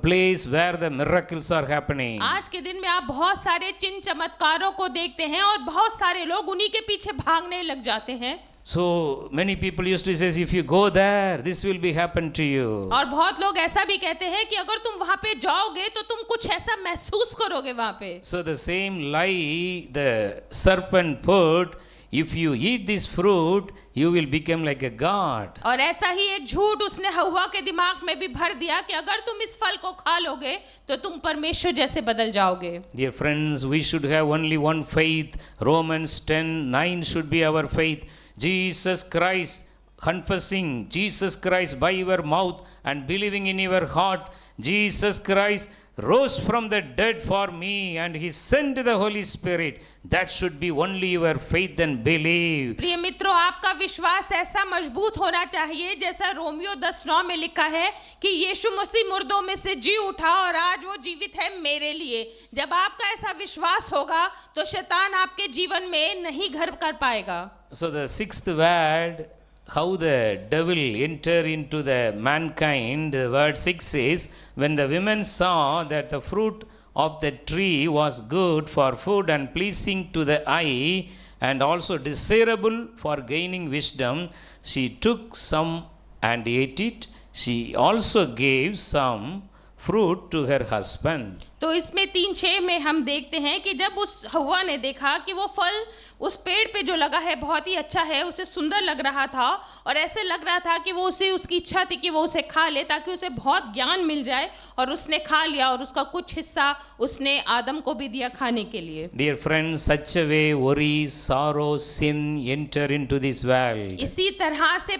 place where the miracles are happening. आज के दिन में आप बहुत सारे चिन्ह चमत्कारों को देखते हैं और बहुत सारे लोग उन्हीं के पीछे भागने लग जाते हैं। So many people used to say, if you go there, this will be happen to you. और बहुत लोग ऐसा भी कहते हैं कि अगर तुम वहां पे जाओगे तो तुम कुछ ऐसा महसूस करोगे वहां पे। So the same lie the serpent put, if you eat this fruit, you will become like a god. और ऐसा ही एक झूठ उसने हव्वा के दिमाग में भी भर दिया कि अगर तुम इस फल को खा लोगे तो तुम परमेश्वर जैसे बदल जाओगे। Dear friends, we should have only one faith. Romans 10:9 should be our faith. Jesus Christ, confessing Jesus Christ by your mouth and believing in your heart, Jesus Christ rose from the dead for me and he sent the Holy Spirit. That should be only your faith and belief. प्रिय मित्रों, आपका विश्वास ऐसा मजबूत होना चाहिए जैसा Romeo 10:9 में लिखा है कि यीशु मसीह मुर्दों में से जी उठा और आज वो जीवित है मेरे लिए। जब आपका ऐसा विश्वास होगा तो शैतान आपके जीवन में नहीं घर कर पाएगा। So the sixth word, how the devil enter into the mankind, word 6 is, when the women saw that the fruit of the tree was good for food and pleasing to the eye and also desirable for gaining wisdom, she took some and ate it. She also gave some fruit to her husband. तो इसमें 3:6 में हम देखते हैं कि जब उस हव्वा ने देखा कि वो फल उस पेड़ पे जो लगा है बहुत ही अच्छा है, उसे सुंदर लग रहा था और ऐसे लग रहा था कि वो उसे उसकी इच्छा थी कि वो उसे खा ले ताकि उसे बहुत ज्ञान मिल जाए, और उसने खा लिया और उसका कुछ हिस्सा उसने आदम को भी दिया खाने के लिए। Dear friends, such a way worry, sorrow, sin enter into this world. इसी तरह से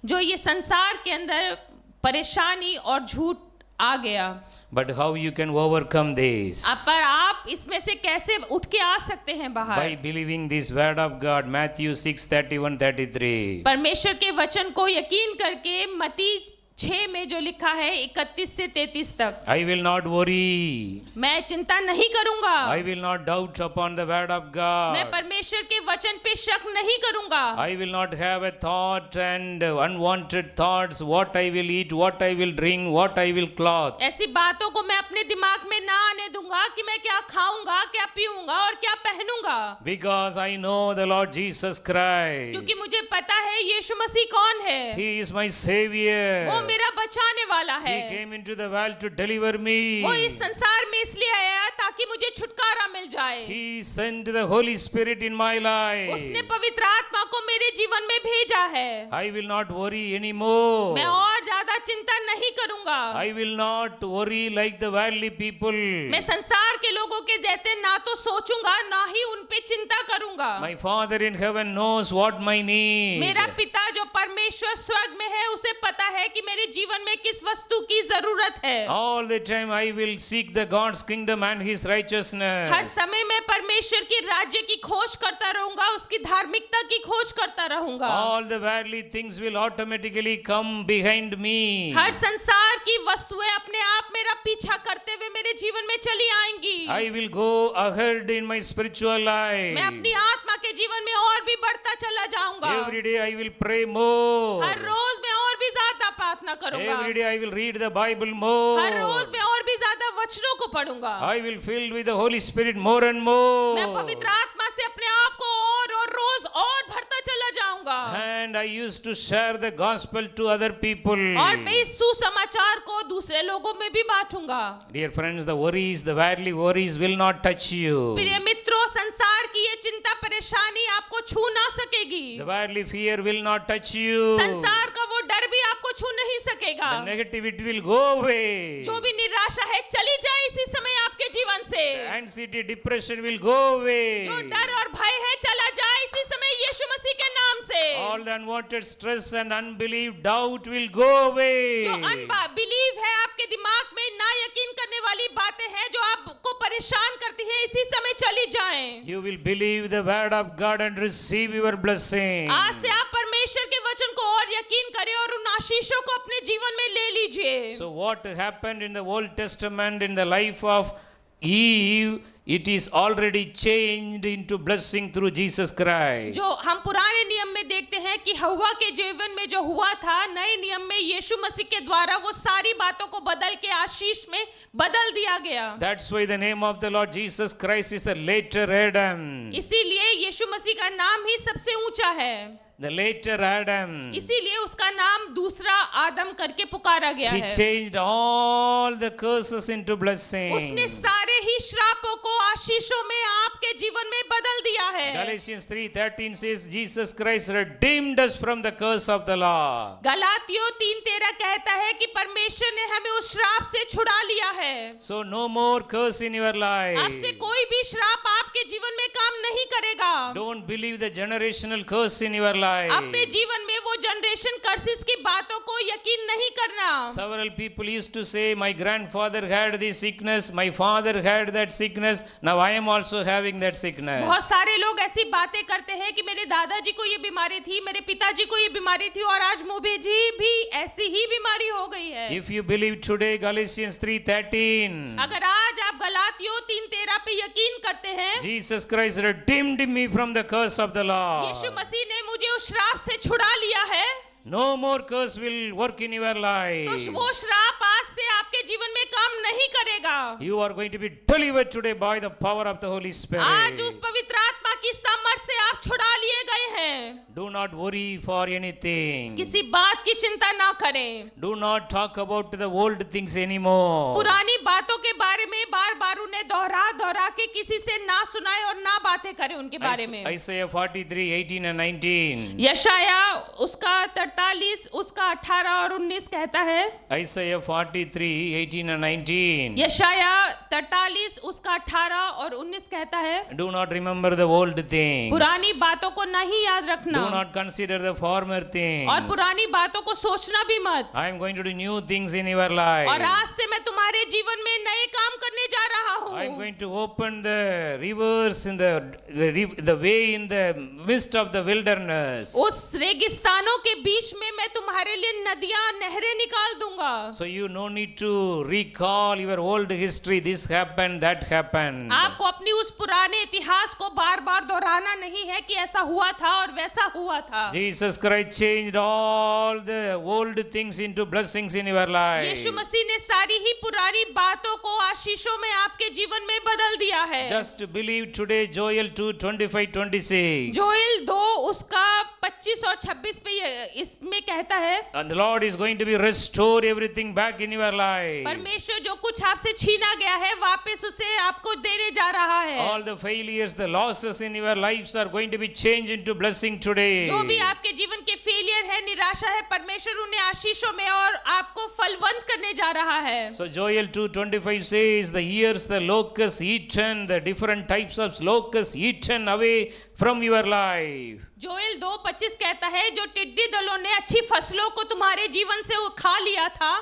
जो ये संसार के अंदर परेशानी और झूठ आ गया। But how you can overcome this? पर आप इसमें से कैसे उठ के आ सकते हैं बाहर? By believing this word of God, Matthew 6:31-33. परमेश्वर के वचन को यकीन करके मत्ती 6 में जो लिखा है 31 से 33 तक, I will not worry. मैं चिंता नहीं करूंगा, I will not doubt upon the word of मैं God. परमेश्वर के वचन पे शक नहीं करूंगा, I will not have a thought and unwanted thoughts, what I will eat, what I will drink, what I will clothe. ऐसी बातों को मैं अपने दिमाग में ना आने दूंगा कि मैं क्या खाऊंगा, क्या पीऊंगा और क्या पहनूंगा। Because I know the Lord Jesus Christ. क्योंकि मुझे पता है यीशु मसीह कौन है। He is my Savior. वो मेरा बचाने वाला है। He came into the world to deliver me. वो इस संसार में इसलिए आया ताकि मुझे छुटकारा मिल जाए। He sent the Holy Spirit in my life. उसने पवित्र आत्मा को मेरे जीवन में भेजा है। I will not worry anymore. मैं और ज्यादा चिंता नहीं करूंगा। I will not worry like the worldly people. मैं संसार के लोगों के जैसे ना तो सोचूंगा ना ही उन पे चिंता करूंगा। My Father in heaven knows what my need. मेरा पिता जो परमेश्वर स्वर्ग में है उसे पता है कि मेरे जीवन में किस वस्तु की जरूरत है। All the time I will seek the God's kingdom and His righteousness. हर समय मैं परमेश्वर की राज्य की खोज करता रहूंगा, उसकी धार्मिकता की खोज करता रहूंगा। All the worldly things will automatically come behind me. हर संसार की वस्तुएं अपने आप मेरा पीछा करते हुए मेरे जीवन में चली आएंगी। I will go ahead in my spiritual life. मैं अपनी आत्मा के जीवन में और भी बढ़ता चला जाऊंगा। Every day I will pray more. हर रोज मैं और भी ज्यादा प्रार्थना करूंगा। Every day I will read the Bible more. हर रोज मैं और भी ज्यादा वचनों को पढ़ूंगा। I will fill with the Holy Spirit more and more. मैं पवित्र आत्मा से अपने आप को और रोज और भरता चला जाऊंगा। And I used to share the gospel to other people. और मैं इस सुसमाचार को दूसरे लोगों में भी बांटूंगा। Dear friends, the worries, the worldly worries will not touch you. प्रिय मित्रों, संसार की ये चिंता परेशानी आपको छू ना सकेगी। The worldly fear will not touch you. संसार का वो डर भी आपको छू नहीं सकेगा। The negativity will go away. जो भी निराशा है चली जाए इसी समय आपके जीवन से। Anxiety, depression will go away. जो डर और भय है चला जाए इसी समय यीशु मसीह के नाम से। All the unwanted stress and unbelief, doubt will go away. जो अनबिलीव है आपके दिमाग में, ना यकीन करने वाली बातें हैं जो आपको परेशान करती है, इसी समय चली जाएं। You will believe the word of God and receive your blessing. आज से आप परमेश्वर के वचन को और यकीन करें और उन आशीषों को अपने जीवन में ले लीजिए। So what happened in the Old Testament in the life of Eve, it is already changed into blessing through Jesus Christ. जो हम पुराने नियम में देखते हैं कि हव्वा के जीवन में जो हुआ था, नए नियम में यीशु मसीह के द्वारा वो सारी बातों को बदल के आशीष में बदल दिया गया। That's why the name of the Lord Jesus Christ is the later Adam. इसीलिए यीशु मसीह का नाम ही सबसे ऊंचा है। The later Adam. इसीलिए उसका नाम दूसरा आदम करके पुकारा गया He है। changed all the curses into blessing. उसने सारे ही श्रापों को आशीषों में आपके जीवन में बदल दिया है। Galatians 3:13 says Jesus Christ redeemed us from the curse of the law. गलातियों 3:13 कहता है कि परमेश्वर ने हमें उस श्राप से छुड़ा लिया है। So no more curse in your life. अब से कोई भी श्राप आपके जीवन में काम नहीं करेगा। Don't believe the generational curse in your life. अपने जीवन में वो जनरेशन कर्सेस की बातों को यकीन नहीं करना। Several people used to say, my grandfather had this sickness, my father had that sickness, now I am also having that sickness. बहुत सारे लोग ऐसी बातें करते हैं कि मेरे दादाजी को ये बीमारी थी, मेरे पिताजी को ये बीमारी थी और आज मुझे भी ऐसी ही बीमारी हो गई है। If you believe today Galatians 3:13, अगर आज आप गलातियों 3:13 पे यकीन करते हैं, Jesus Christ redeemed me from the curse of the law. यीशु मसीह ने मुझे उस श्राप से छुड़ा लिया है, No more curse will work in your life. तो वो श्राप आज से आपके जीवन में काम नहीं करेगा। You are going to be delivered today by the power of the Holy Spirit. आज उस पवित्र आत्मा की सामर्थ से आप छुड़ा लिए गए हैं। Do not worry for anything. किसी बात की चिंता ना करें। Do not talk about the old things anymore. पुरानी बातों के बारे में बार बार उन्हें दोहरा के किसी से ना सुनाए और ना बातें करें उनके बारे में। Isaiah 43:18 and 19. यशाया उसका 43 उसका 18 और 19 कहता है। Isaiah 43:18 and 19. यशाया 43 उसका 18 और 19 कहता है, Do not remember the old things. पुरानी बातों को नहीं याद रखना Do not consider the former things. और पुरानी बातों को सोचना भी मत। I am going to do new things in your life. और आज से मैं तुम्हारे जीवन में नए काम करने जा रहा I am हूँ। going to open the rivers in the way in the midst of the wilderness. उस रेगिस्तानों के बीच में मैं तुम्हारे लिए नदियां नहरें निकाल दूंगा। So you no need to recall your old history. This happened, that happened. आपको अपनी उस पुराने इतिहास को बार बार दोहराना नहीं है कि ऐसा हुआ था और वैसा हुआ था। Jesus Christ changed all the old things into blessings in your life. यीशु मसीह ने सारी ही पुरानी बातों को आशीषों में आपके जीवन में बदल दिया है। Just believe today Joel 2:25-26. Joel 2 उसका 25 और 26 पे इसमें कहता है, And the Lord is going to be restore everything back in your life. परमेश्वर जो कुछ आपसे छीना गया है वापस उसे आपको देने जा रहा है। All the failures, the losses in your lives are going to be changed into blessing today. जो भी आपके जीवन के फेलियर है, निराशा है, परमेश्वर उन्हें आशीषों में और आपको फलवंत करने जा रहा है। So Joel 2:25 says, the years the locusts eaten, the different types of locusts eaten away from your life. Joel 2:25 कहता है, जो टिड्डी दलों ने अच्छी फसलों को तुम्हारे जीवन से खा लिया था।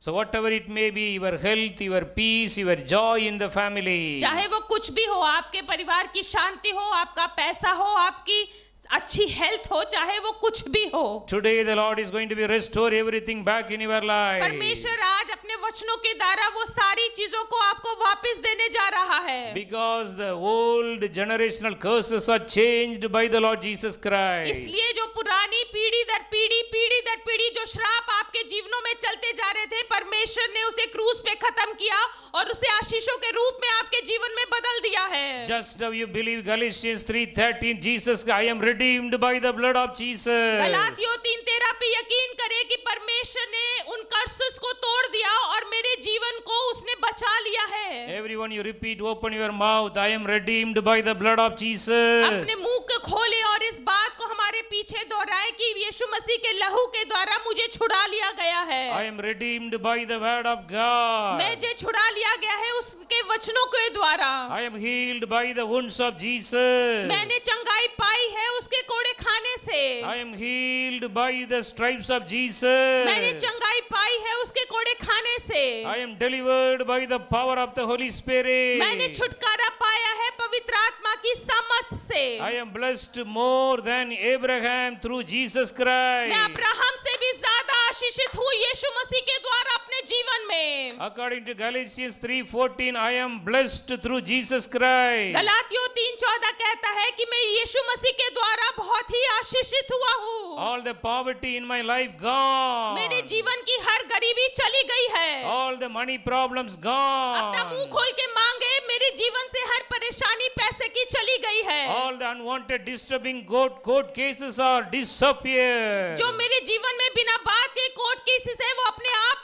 So whatever it may be, your health, your peace, your joy in the family. चाहे वो कुछ भी हो, आपके परिवार की शांति हो, आपका पैसा हो, आपकी अच्छी हेल्थ हो, चाहे वो कुछ भी हो, Today the Lord is going to be restore everything back in your life. परमेश्वर आज अपने वचनों के द्वारा वो सारी चीजों को आपको वापस देने जा रहा है, Because the old generational curses are changed by the Lord Jesus Christ. इसलिए जो पुरानी पीढ़ी दर पीढ़ी जो श्राप आपके जीवनों में चलते जा रहे थे, परमेश्वर ने उसे क्रूस पे खत्म किया और उसे आशीषों के रूप में आपके जीवन में बदल दिया है। Just now you believe Galatians 3:13, Jesus, I am redeemed by the blood of Jesus. गलातियों 3:13 पे यकीन करें कि परमेश्वर ने उन कर्सों को तोड़ दिया और मेरे जीवन को उसने बचा लिया है। Everyone you repeat, open your mouth, I am redeemed by the blood of अपने Jesus. मुंह को खोले और इस बात को हमारे पीछे दोहराए कि यीशु मसीह के लहू के द्वारा मुझे छुड़ा लिया गया है। I am redeemed by the word of God. मुझे छुड़ा लिया गया है उसके वचनों के द्वारा। I am healed by the wounds of Jesus. मैंने चंगाई पाई है उसके कोड़े खाने से। I am healed by the stripes of Jesus. मैंने चंगाई पाई है उसके कोड़े खाने से। I am delivered by the power of the Holy Spirit. मैंने छुटकारा पाया है पवित्र आत्मा की सामर्थ से। I am blessed more than Abraham through Jesus Christ. मैं अब्राहम से भी ज्यादा आशीषित हूँ यीशु मसीह के द्वारा अपने जीवन में। According to Galatians 3:14, I am blessed through Jesus Christ. गलातियों 3:14 कहता है कि मैं यीशु मसीह के द्वारा बहुत ही आशीषित हुआ हूँ। All the poverty in my life gone. मेरे जीवन की हर गरीबी चली गई है। All the money problems अपना मुंह gone. खोल के मांगे, मेरे जीवन से हर परेशानी पैसे की चली गई है। All the unwanted disturbing court cases are disappeared. जो मेरे जीवन में बिना बात के कोर्ट केसेस है वो अपने आप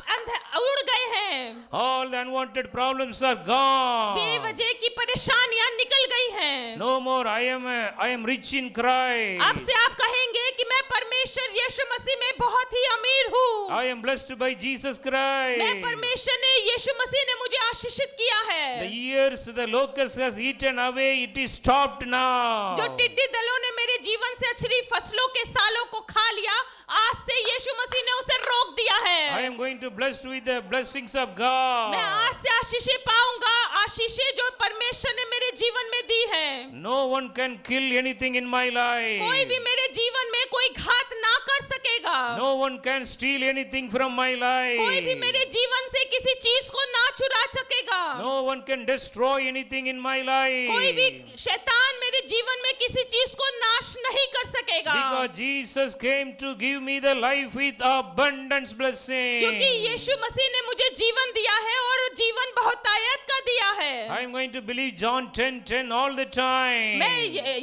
उड़ गए हैं। All the unwanted problems are gone. बेवजह की परेशानियां निकल गई हैं। No more. I am rich in Christ. अब से आप कहेंगे कि मैं परमेश्वर यीशु मसीह में बहुत ही अमीर हूँ। I am blessed by Jesus मैं Christ. परमेश्वर ने यीशु मसीह ने मुझे आशीषित किया है। The years the locust has eaten away, it is stopped now. जो टिड्डी दलों ने मेरे जीवन से अच्छी फसलों के सालों को खा लिया, आज से यीशु मसीह ने उसे रोक दिया है। I am going to blessed with the blessings of God. मैं आज से आशीषें पाऊंगा, आशीषें जो परमेश्वर ने मेरे जीवन में दी है। No one can kill anything in my life. कोई भी मेरे जीवन में कोई घात ना कर सकेगा। No one can steal anything from my life. कोई भी मेरे जीवन से किसी चीज को ना चुरा सकेगा। No one can destroy anything in my life. कोई भी शैतान मेरे जीवन में किसी चीज को नाश नहीं कर सकेगा। Because Jesus came to give me the life with abundance blessing. क्योंकि यीशु मसीह ने मुझे जीवन दिया है और जीवन बहुतायत का दिया है। I am going to believe John 10:10 all the time. मैं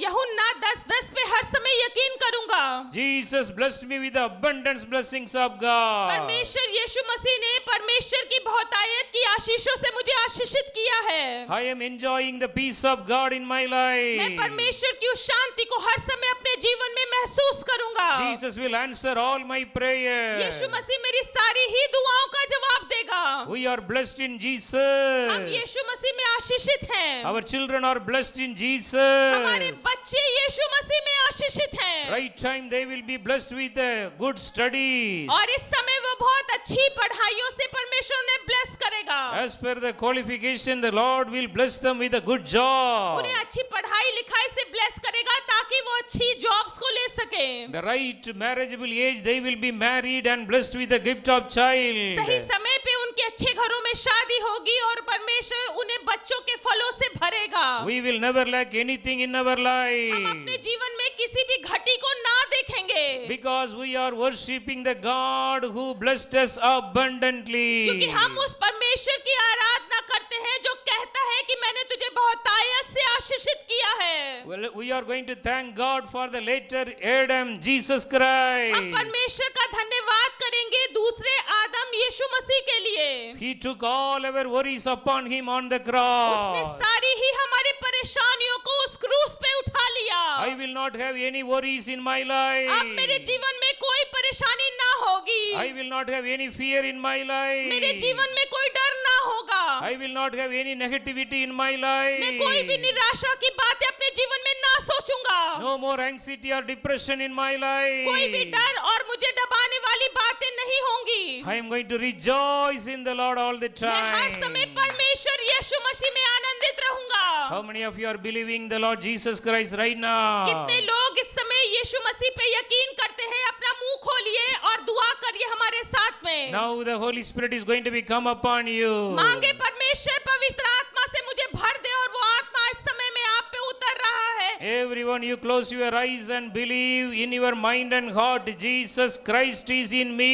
यूहन्ना 10:10 पे हर समय यकीन करूंगा। Jesus blessed me with the abundance blessings of God. परमेश्वर यीशु मसीह ने परमेश्वर की बहुतायत की आशीषों से मुझे आशीषित किया है। I am enjoying the peace of God in my life. मैं परमेश्वर की उस शांति को हर समय अपने जीवन में महसूस करूंगा। Jesus will answer all my prayers. यीशु मसीह मेरी सारी ही दुआओं का जवाब देगा। We are blessed in हम Jesus. यीशु मसीह में आशीषित हैं। Our children are blessed in हमारे Jesus. बच्चे यीशु मसीह में आशीषित हैं। Right time they will be blessed with good studies. और इस समय वो बहुत अच्छी पढ़ाइयों से परमेश्वर उन्हें ब्लेस करेगा। As per the qualification, the Lord will bless them with a good job. उन्हें अच्छी पढ़ाई लिखाई से ब्लेस करेगा ताकि वो अच्छी जॉब्स को ले सके। The right marriageable age, they will be married and blessed with the gift of child. सही समय पे उनके अच्छे घरों में शादी होगी और परमेश्वर उन्हें बच्चों के फलों से भरेगा। We will never lack anything in our हम life. अपने जीवन में किसी भी घटी को ना देखेंगे। Because we are worshipping the God who blessed us abundantly. क्योंकि हम उस परमेश्वर की आराधना करते हैं जो कहता है कि मैंने तुझे बहुतायत से आशीषित किया है। Well, we are going to thank God for the later Adam, Jesus हम Christ. परमेश्वर का धन्यवाद करेंगे दूसरे आदम यीशु मसीह के लिए। He took all our worries upon him on the उसने cross. सारी ही हमारी परेशानियों को उस क्रूस पे उठा लिया। I will not have any worries in my अब life. मेरे जीवन में कोई परेशानी ना होगी। I will not have any fear in my मेरे life. जीवन में कोई डर ना होगा। I will not have any negativity in my मैं कोई भी life. निराशा की बातें अपने जीवन में ना सोचूंगा। No more anxiety or depression in my कोई भी life. डर और मुझे दबाने वाली बातें नहीं होंगी। I am going to rejoice in the Lord all the मैं हर time. समय परमेश्वर यीशु मसीह में आनंदित रहूंगा। How many of you are believing the Lord Jesus Christ right now? कितने लोग इस समय यीशु मसीह पे यकीन करते हैं? अपना मुंह खोलिए और दुआ करिए हमारे साथ में। Now the Holy Spirit is going to be come upon you. मांगे परमेश्वर पवित्र आत्मा से मुझे भर दे और वो आत्मा इस समय में आप पे उतर रहा है। Everyone, you close your eyes and believe in your mind and heart, Jesus Christ is in me.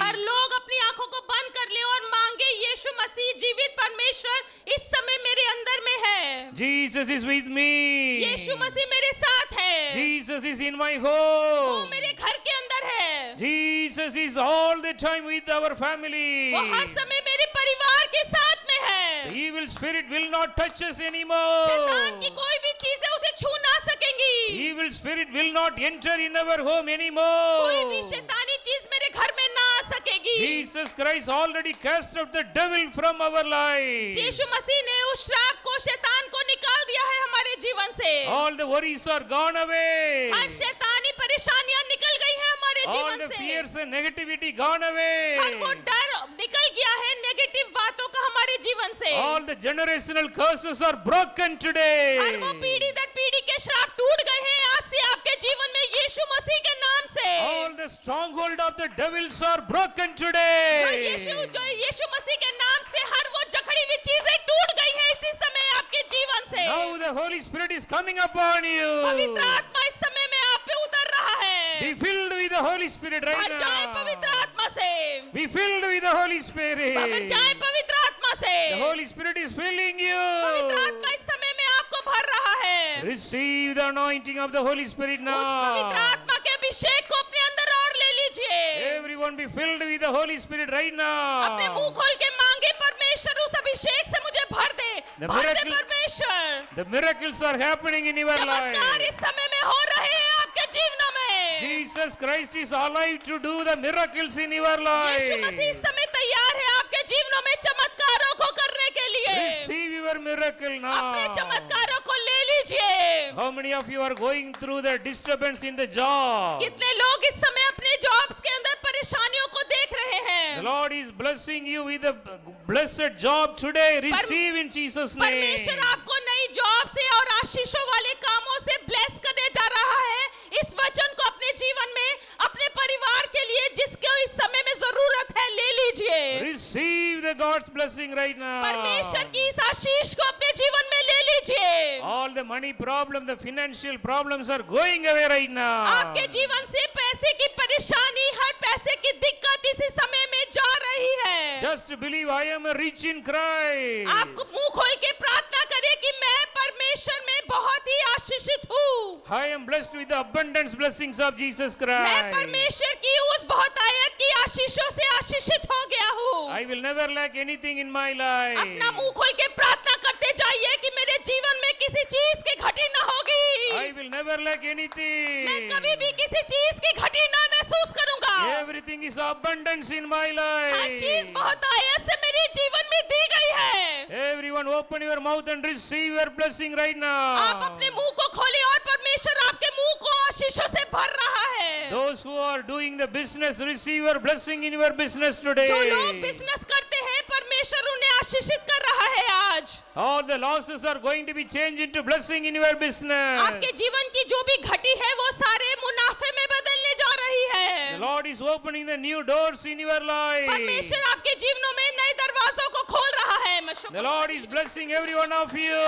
हर लोग अपनी आंखों को बंद कर ले और मांगे यीशु मसीह जीवित परमेश्वर इस समय मेरे अंदर में है। Jesus is with me. यीशु मसीह मेरे साथ है। Jesus is in my वो home. मेरे घर के अंदर है। Jesus is all the time with our family. वो हर समय मेरे परिवार के साथ में है। The evil spirit will not touch us शैतान anymore. की कोई भी चीजें उसे छू ना सकेंगी। Evil spirit will not enter in our home कोई भी anymore. शैतानी चीज मेरे घर में ना आ सकेगी। Jesus Christ already cast out the devil from our life. यीशु मसीह ने उस श्राप को शैतान को निकाल दिया है हमारे जीवन से। All the worries are gone away. हर शैतानी परेशानियां निकल गई हैं हमारे All जीवन the से। fears and negativity gone हर वो away. डर निकल गया है नेगेटिव बातों का हमारे जीवन से। All the generational curses are broken her today. वो पीढ़ी दर पीढ़ी के श्राप टूट गए हैं आज से आपके जीवन में यीशु मसीह के नाम से। All the stronghold of the devils are broken जो today. यीशु मसीह के नाम से हर वो जकड़ी हुई चीजें टूट गई हैं इसी समय आपके जीवन से। Now the Holy Spirit is coming upon पवित्र you. आत्मा इस समय में आप पे उतर रहा है। Be filled with the Holy Spirit right भर जाए पवित्र now. आत्मा से। Be filled with the Holy भर Spirit. जाए पवित्र आत्मा से। The Holy Spirit is filling पवित्र you. आत्मा इस समय में आपको भर रहा है। Receive the anointing of the Holy Spirit उस पवित्र now. आत्मा के अभिषेक को अपने अंदर और ले लीजिए। Everyone be filled with the Holy Spirit right अपने मुंह now. खोल के मांगे परमेश्वर उस अभिषेक से मुझे भर दे। The भर दे miracle- परमेश्वर। The miracles are happening in your चमत्कार life. इस समय में हो रहे हैं आपके जीवनों में। Jesus Christ is alive to do the miracles in your Yeshu Masih life. इस समय तैयार है आपके जीवनों में चमत्कारों को करने के लिए। Receive your miracle अपने now. चमत्कारों को ले लीजिए। How many of you are going through the disturbance in the job? कितने लोग इस समय अपने जॉब्स के अंदर परेशानियों को देख रहे The हैं। Lord is blessing you with a blessed job today. Receive in Jesus' name. परमेश्वर आपको नई जॉब से और आशीषों वाले कामों से ब्लेस करने जा रहा है। इस वचन को अपने जीवन में अपने परिवार के लिए जिसको इस समय में जरूरत है ले लीजिए। Receive the God's blessing right now. परमेश्वर की इस आशीष को अपने जीवन में ले लीजिए। All the money problem, the financial problems are going away right now. आपके जीवन से पैसे की परेशानी, हर पैसे की दिक्कत इसी समय में जा रही है। Just believe I am a rich in Christ. आप मुंह खोल के प्रार्थना करें कि मैं परमेश्वर में बहुत ही आशीषित हूँ। I am blessed with the abundance blessings of Jesus मैं Christ. परमेश्वर की उस बहुतायत की आशीषों से आशीषित हो गया हूँ। I will never lack anything in my life. अपना मुंह खोल के प्रार्थना करते जाइए कि मेरे जीवन में किसी चीज की घटी ना होगी। I will never lack मैं anything. कभी भी किसी चीज की घटी ना महसूस करूंगा। Everything is abundance in my हर चीज life. बहुतायत से मेरे जीवन में दी गई है। Everyone open your mouth and receive your blessing right आप now. अपने मुंह को खोलिए और परमेश्वर आपके मुंह को आशीषों से भर रहा है। Those who are doing the business, receive your blessing in your business जो लोग today. बिजनेस करते हैं परमेश्वर उन्हें आशीषित कर रहा है आज। All the losses are going to be changed into blessing in your आपके business. जीवन की जो भी घटी है वो सारे मुनाफे में बदलने जा रही The है। Lord is opening the new doors in your life. परमेश्वर आपके जीवनों में नए दरवाजों को खोल रहा है। मैं शुक्र The Lord is blessing every one of you.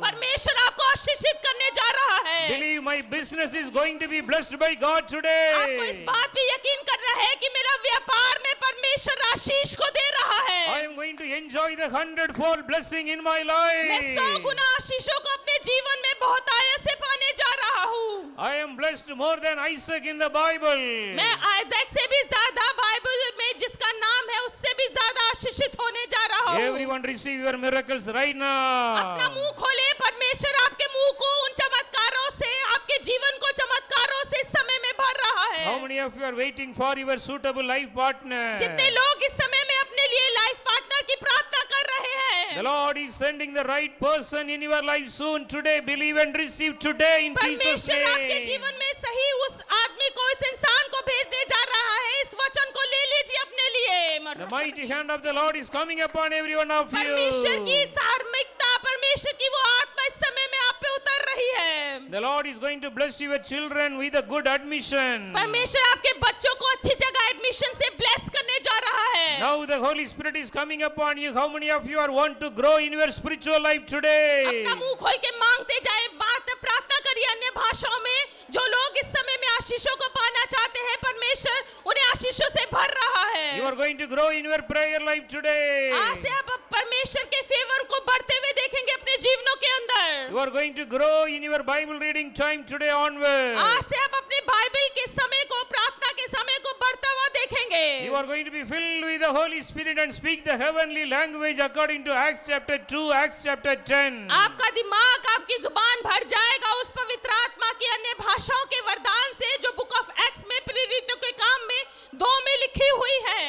परमेश्वर आपको आशीषित करने जा रहा है। Believe my business is going to be blessed by God आपको इस today. बात पे यकीन करना है कि मेरा व्यापार में परमेश्वर आशीष को दे रहा I है। am going to enjoy the 100-fold blessing in my मैं 100 life. गुना आशीषों को अपने जीवन में बहुतायत से पाने जा रहा हूँ। I am blessed more than Isaac in the Bible. मैं आइजैक से भी ज्यादा बाइबल में जिसका नाम है उससे भी ज्यादा आशीषित होने जा रहा हूँ। Everyone receive your miracles right अपना now. मुंह खोले, परमेश्वर आपके मुंह को उन चमत्कारों से, आपके जीवन को चमत्कारों से इस समय में भर रहा है। How many of you are waiting for your suitable life partner? जितने लोग इस समय में अपने लिए लाइफ पार्टनर की प्रार्थना कर रहे The हैं, Lord is sending the right person in your life soon. Today, believe and receive today in Jesus' परमेश्वर आपके name. जीवन में सही उस आदमी को, इस इंसान को भेजने जा रहा है। इस वचन को ले लीजिए अपने लिए। The mighty hand of the Lord is coming upon every one of परमेश्वर की you. धार्मिकता, परमेश्वर की वो आत्मा इस समय में आप पे उतर रही है। The Lord is going to bless your children with a good admission. परमेश्वर आपके बच्चों को अच्छी जगह एडमिशन से ब्लेस करने जा रहा है। Now the Holy Spirit is coming upon you. How many of you are want to grow in your spiritual life today? अपना मुंह खोल के मांगते जाए, बात प्रार्थना करिए अन्य भाषाओं में। जो लोग इस समय में आशीषों को पाना चाहते हैं, परमेश्वर उन्हें आशीषों से भर रहा है। You are going to grow in your prayer life today. आज से आप परमेश्वर के फेवर को बढ़ते हुए देखेंगे अपने जीवनों के अंदर। You are going to grow in your Bible reading time today onwards. आज से आप अपने बाइबल के समय को, प्रार्थना के समय को बढ़ता हुआ देखेंगे। You are going to be filled with the Holy Spirit and speak the heavenly language according to Acts chapter 2, Acts chapter 10. आपका दिमाग, आपकी जुबान भर जाएगा उस पवित्र आत्मा की अन्य भाषाओं के वरदान से, जो बुक ऑफ एक्ट्स में प्रेरितों के काम में 2 में लिखी हुई है।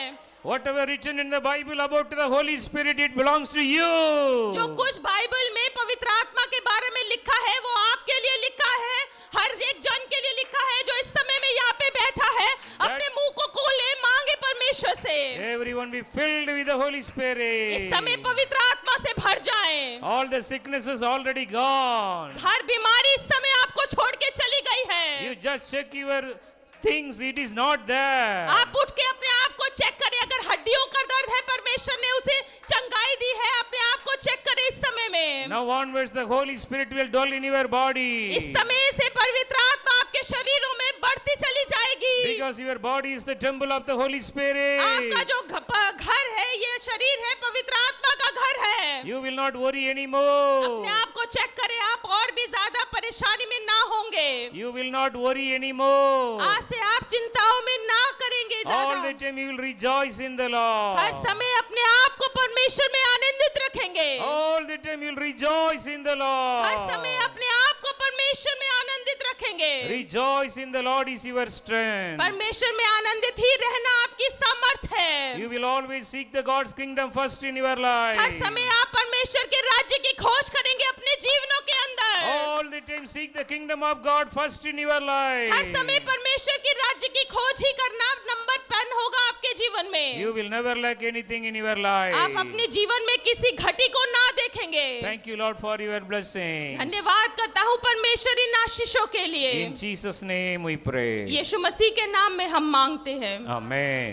Whatever written in the Bible about the Holy Spirit, it belongs to you. जो कुछ बाइबल में पवित्र आत्मा के बारे में लिखा है, वो आपके लिए लिखा है, हर एक जन के लिए लिखा है जो इस समय में यहाँ पे बैठा है। अपने मुंह को खोले, मांगे परमेश्वर से। Everyone be filled with the Holy Spirit. इस समय पवित्र आत्मा से भर जाएं। All the sicknesses already gone. हर बीमारी इस समय आपको छोड़ के चली गई है। You just check your things, it is not there. आप उठ के अपने आप को चेक करें। अगर हड्डियों का दर्द है, परमेश्वर ने उसे चंगाई दी है, अपने आप को चेक करें इस समय में। Now onwards the Holy Spirit will dwell in your body. इस समय से पवित्र आत्मा आपके शरीरों में बढ़ती चली जाएगी। Because your body is the temple of the Holy Spirit. आपका जो घर है, ये शरीर है, पवित्र आत्मा का घर है। You will not worry anymore. अपने आप को चेक करें, आप और भी ज्यादा परेशानी में ना होंगे। You will not worry anymore. आज से आप चिंताओं में ना करेंगे All the ज्यादा। time you will rejoice in the Lord. हर समय अपने आप को परमेश्वर में आनंदित रखेंगे। All the time you will rejoice in the Lord. हर समय अपने आप को परमेश्वर में आनंदित रखेंगे। Rejoice in the Lord is your strength. परमेश्वर में आनंदित ही रहना आपकी सामर्थ है। You will always seek the God's kingdom first in your life. हर समय आप परमेश्वर के राज्य की खोज करेंगे अपने जीवनों के अंदर। All the time seek the kingdom of God first in your life. हर समय परमेश्वर के राज्य की खोज ही करना नंबर 1 होगा आपके जीवन में। You will never lack anything in your life. आप अपने जीवन में किसी घटी को ना देखेंगे। Thank you Lord for your blessings. धन्यवाद करता हूँ परमेश्वर इन आशीषों के लिए। In Jesus name we pray. यीशु मसीह के नाम में हम मांगते हैं। Amen.